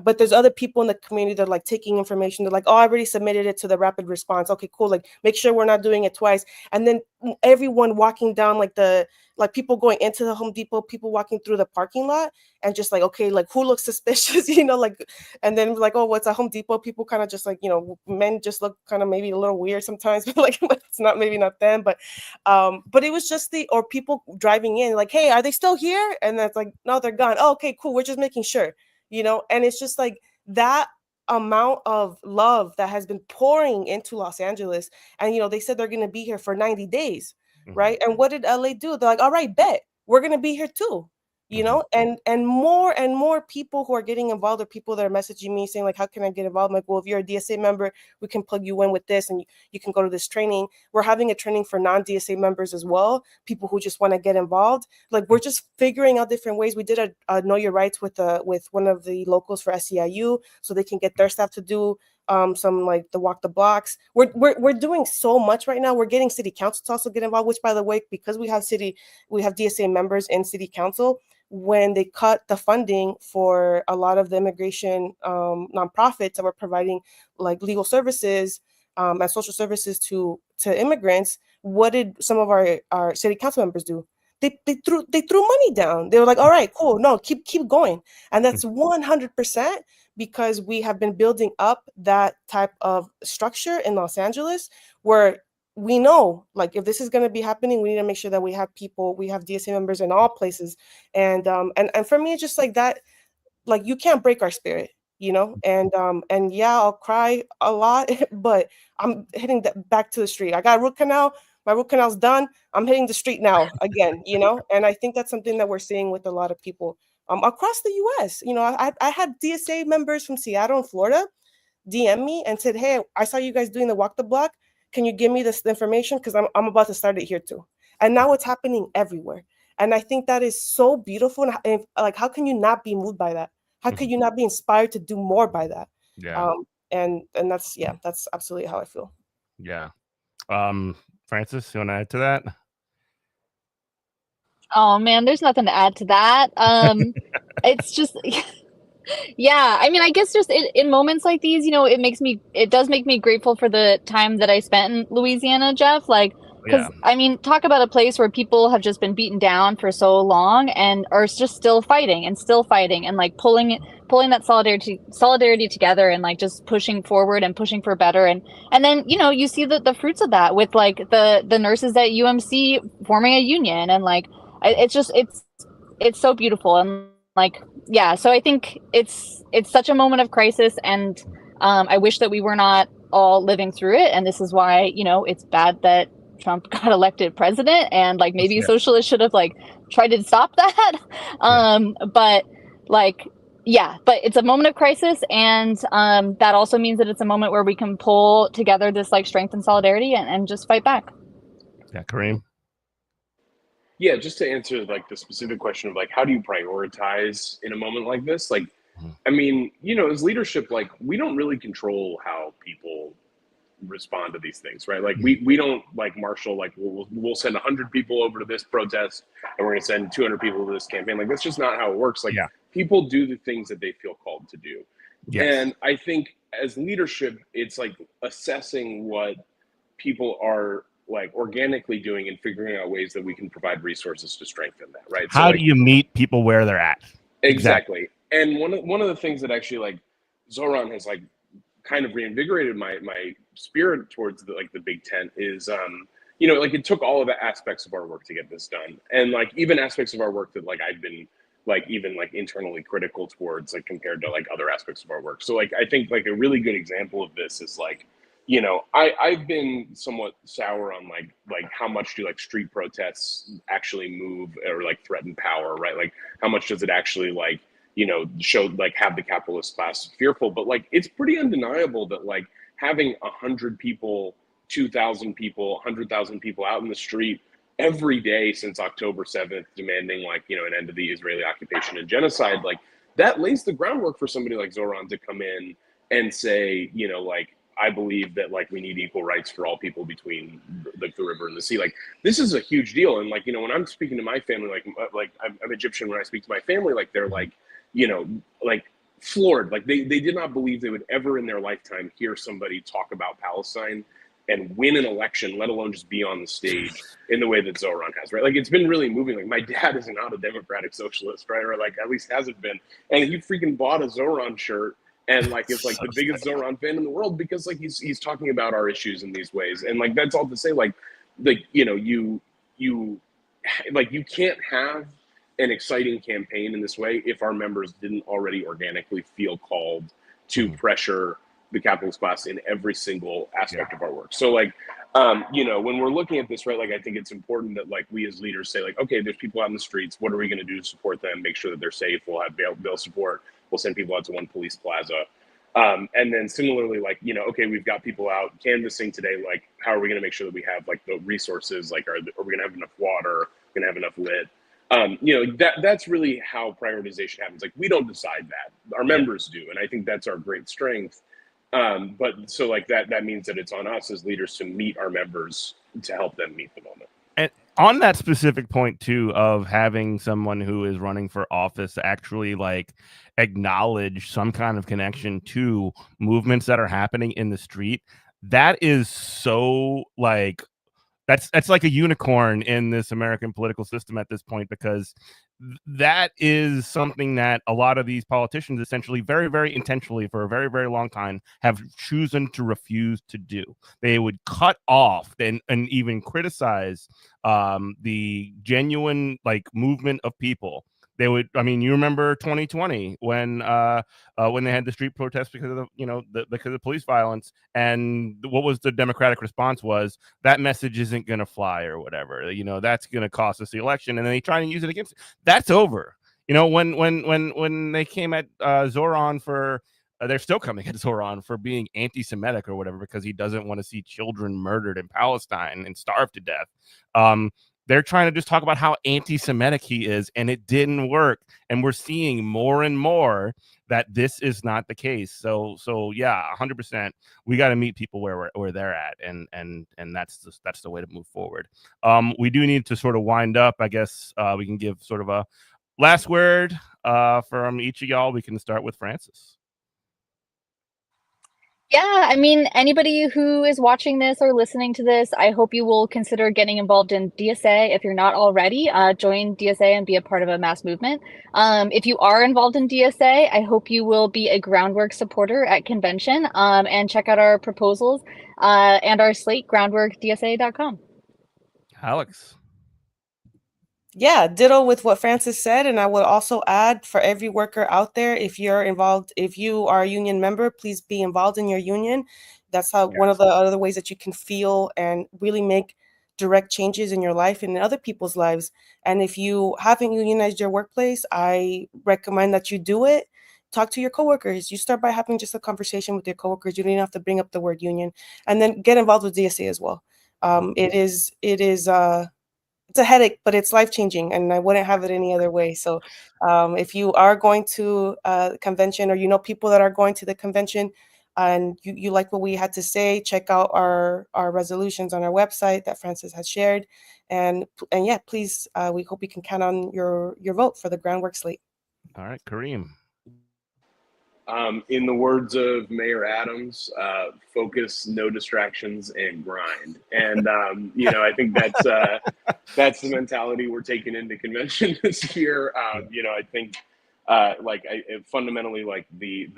but there's other people in the community that are like taking information. They're like, oh, I already submitted it to the rapid response. Okay, cool. Like, make sure we're not doing it twice. And then everyone walking down like people going into the Home Depot, people walking through the parking lot, and just like, okay, like who looks suspicious, like, and then like, oh, what's a Home Depot? People kind of just like, men just look kind of maybe a little weird sometimes, but like, it's maybe not them, but it was just or people driving in like, hey, are they still here? And that's like, no, they're gone. Oh, okay, cool. We're just making sure, and it's just like that amount of love that has been pouring into Los Angeles. And they said they're going to be here for 90 days, right? And what did LA do? They're like, all right, bet, we're going to be here too, and more people who are getting involved, are people that are messaging me saying like, how can I get involved? I'm like, well, if you're a DSA member, we can plug you in with this, and you can go to this training. We're having a training for non-DSA members as well, people who just want to get involved. Like, we're just figuring out different ways. We did a Know Your Rights with one of the locals for SEIU, so they can get their staff to do some like the walk the blocks. We're doing so much right now. We're getting city council to also get involved, which, by the way, because we have DSA members in city council, when they cut the funding for a lot of the immigration nonprofits that were providing like legal services and social services to immigrants, what did some of our city council members do? They threw money down. They were like, all right, cool. No, keep going. And that's 100% because we have been building up that type of structure in Los Angeles, where we know, like, if this is going to be happening, we need to make sure that we have DSA members in all places. And for me, it's just like that, like, you can't break our spirit, and yeah, I'll cry a lot, but I'm hitting back to the street. I got a root canal. My root canal's done. I'm hitting the street now again, and I think that's something that we're seeing with a lot of people across the U.S. I had DSA members from Seattle and Florida DM me and said, hey, I saw you guys doing the walk the block. Can you give me this information? Because I'm about to start it here too. And now it's happening everywhere. And I think that is so beautiful. And like, how can you not be moved by that? How could you not be inspired to do more by that? Yeah. And that's absolutely how I feel. Yeah. Francis, you want to add to that? Oh man, there's nothing to add to that. It's just yeah, I mean, I guess just in moments like these, you know, it does make me grateful for the time that I spent in Louisiana, Jeff. Like, because I mean, talk about a place where people have just been beaten down for so long and are just still fighting and like pulling that solidarity together and like just pushing forward and pushing for better. And then, you know, you see the fruits of that with like the nurses at UMC forming a union, and like it's so beautiful. And like, yeah, so I think it's such a moment of crisis, and I wish that we were not all living through it. And this is why, you know, it's bad that Trump got elected president, and like maybe socialists should have like tried to stop that. But like, yeah, but it's a moment of crisis, and that also means that it's a moment where we can pull together this like strength and solidarity and just fight back. Yeah, Kareem. Yeah, just to answer like the specific question of like, how do you prioritize in a moment like this? Like, I mean, you know, as leadership, like we don't really control how people respond to these things, right? Like we don't like marshal, like we'll send 100 people over to this protest and we're going to send 200 people to this campaign. Like that's just not how it works. Like people do the things that they feel called to do. And I think as leadership, it's like assessing what people are like organically doing and figuring out ways that we can provide resources to strengthen that, right? How so, like, do you meet people where they're at? Exactly. And one of the things that actually like Zoran has like kind of reinvigorated my spirit towards the big tent is you know, like it took all of the aspects of our work to get this done, and like even aspects of our work that like I've been like even like internally critical towards, like compared to like other aspects of our work. So like I think like a really good example of this is like, you know, I've been somewhat sour on like how much do like street protests actually move or like threaten power, right? Like how much does it actually like, you know, show like have the capitalist class fearful? But like it's pretty undeniable that like having 100 people, 2,000 people, 100,000 people out in the street every day since October 7th, demanding like, you know, an end to the Israeli occupation and genocide, like that lays the groundwork for somebody like Zoran to come in and say, you know, like, I believe that like we need equal rights for all people between the river and the sea. Like this is a huge deal. And like, you know, when I'm speaking to my family, like I'm Egyptian, when I speak to my family, like they're like, you know, like floored. Like they did not believe they would ever in their lifetime hear somebody talk about Palestine and win an election, let alone just be on the stage in the way that Zoran has, right? Like it's been really moving. Like my dad is not a democratic socialist, right? Or like at least hasn't been. And he freaking bought a Zoran shirt and like it's like the biggest Zoran fan in the world because like he's talking about our issues in these ways. And like that's all to say like you know, you like you can't have an exciting campaign in this way if our members didn't already organically feel called to pressure the capitalist class in every single aspect of our work. So like you know, when we're looking at this, right, like I think it's important that like we as leaders say like, okay, there's people out in the streets, what are we going to do to support them, make sure that they're safe, we'll have bail support, we'll send people out to one police plaza. And then similarly, like, you know, okay, we've got people out canvassing today, like how are we going to make sure that we have like the resources, like are we going to have enough water, going to have enough lit? You know, that's really how prioritization happens. Like we don't decide that, our members do, and I think that's our great strength. But so like that means that it's on us as leaders to meet our members to help them meet the moment. And on that specific point too of having someone who is running for office actually like acknowledge some kind of connection to movements that are happening in the street, that is so like that's like a unicorn in this American political system at this point, because that is something that a lot of these politicians essentially very, very intentionally for a very, very long time have chosen to refuse to do. They would cut off and even criticize the genuine like movement of people. They would, I mean, you remember 2020 when they had the street protests because of the, you know, because of police violence, and what was the Democratic response was that message isn't going to fly or whatever, you know, that's going to cost us the election, and then they try and use it against it. That's over. You know, when they came at Zoran for they're still coming at Zoran for being anti-Semitic or whatever because he doesn't want to see children murdered in Palestine and starved to death. They're trying to just talk about how anti-Semitic he is, and it didn't work. And we're seeing more and more that this is not the case. So yeah, 100%. We got to meet people where they're at, and that's the way to move forward. We do need to sort of wind up. I guess we can give sort of a last word from each of y'all. We can start with Francis. Yeah, I mean, anybody who is watching this or listening to this, I hope you will consider getting involved in DSA. If you're not already, join DSA and be a part of a mass movement. If you are involved in DSA, I hope you will be a groundwork supporter at convention and check out our proposals and our slate, groundworkdsa.com. Alex. Yeah, ditto with what Francis said. And I would also add, for every worker out there, if you're involved, if you are a union member, please be involved in your union. That's how one of the other ways that you can feel and really make direct changes in your life and in other people's lives. And if you haven't unionized your workplace, I recommend that you do it. Talk to your coworkers. You start by having just a conversation with your coworkers. You don't even have to bring up the word union, and then get involved with DSA as well. It is it's a headache, but it's life-changing, and I wouldn't have it any other way. So if you are going to a convention, or you know people that are going to the convention, and you like what we had to say, check out our resolutions on our website that Francis has shared. And yeah, please, we hope you can count on your vote for the groundwork slate. All right, Kareem. In the words of Mayor Adams, focus, no distractions, and grind. And I think that's the mentality we're taking into convention this year. I think fundamentally, like the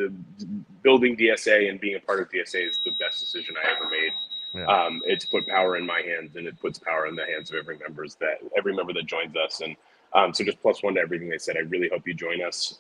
building DSA and being a part of DSA is the best decision I ever made. Yeah. It's put power in my hands, and it puts power in the hands of every member that joins us. And so just +1 to everything they said. I really hope you join us.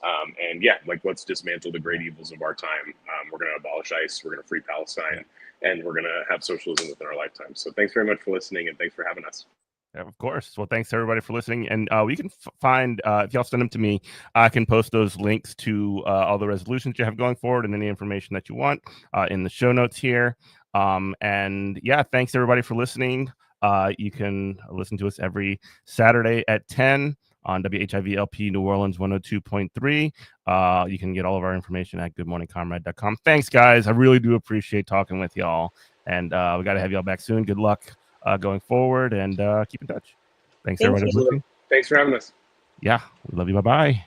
And yeah, let's dismantle the great evils of our time. We're going to abolish ICE. We're going to free Palestine, and we're going to have socialism within our lifetime. So thanks very much for listening, and thanks for having us. Yeah, of course. Well, thanks everybody for listening. And we can find, if y'all send them to me, I can post those links to all the resolutions you have going forward and any information that you want in the show notes here. And yeah, thanks everybody for listening. You can listen to us every Saturday at 10 on WHIVLP New Orleans 102.3. You can get all of our information at goodmorningcomrade.com. Thanks, guys. I really do appreciate talking with y'all. And we got to have y'all back soon. Good luck going forward, and keep in touch. Thanks everybody for listening. Thanks for having us. Yeah, we love you. Bye-bye.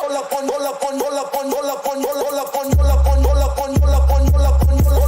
Roll up on, roll up on, roll up on, roll up on, roll up on, roll up on, roll up on, roll up on, roll up on, roll up on.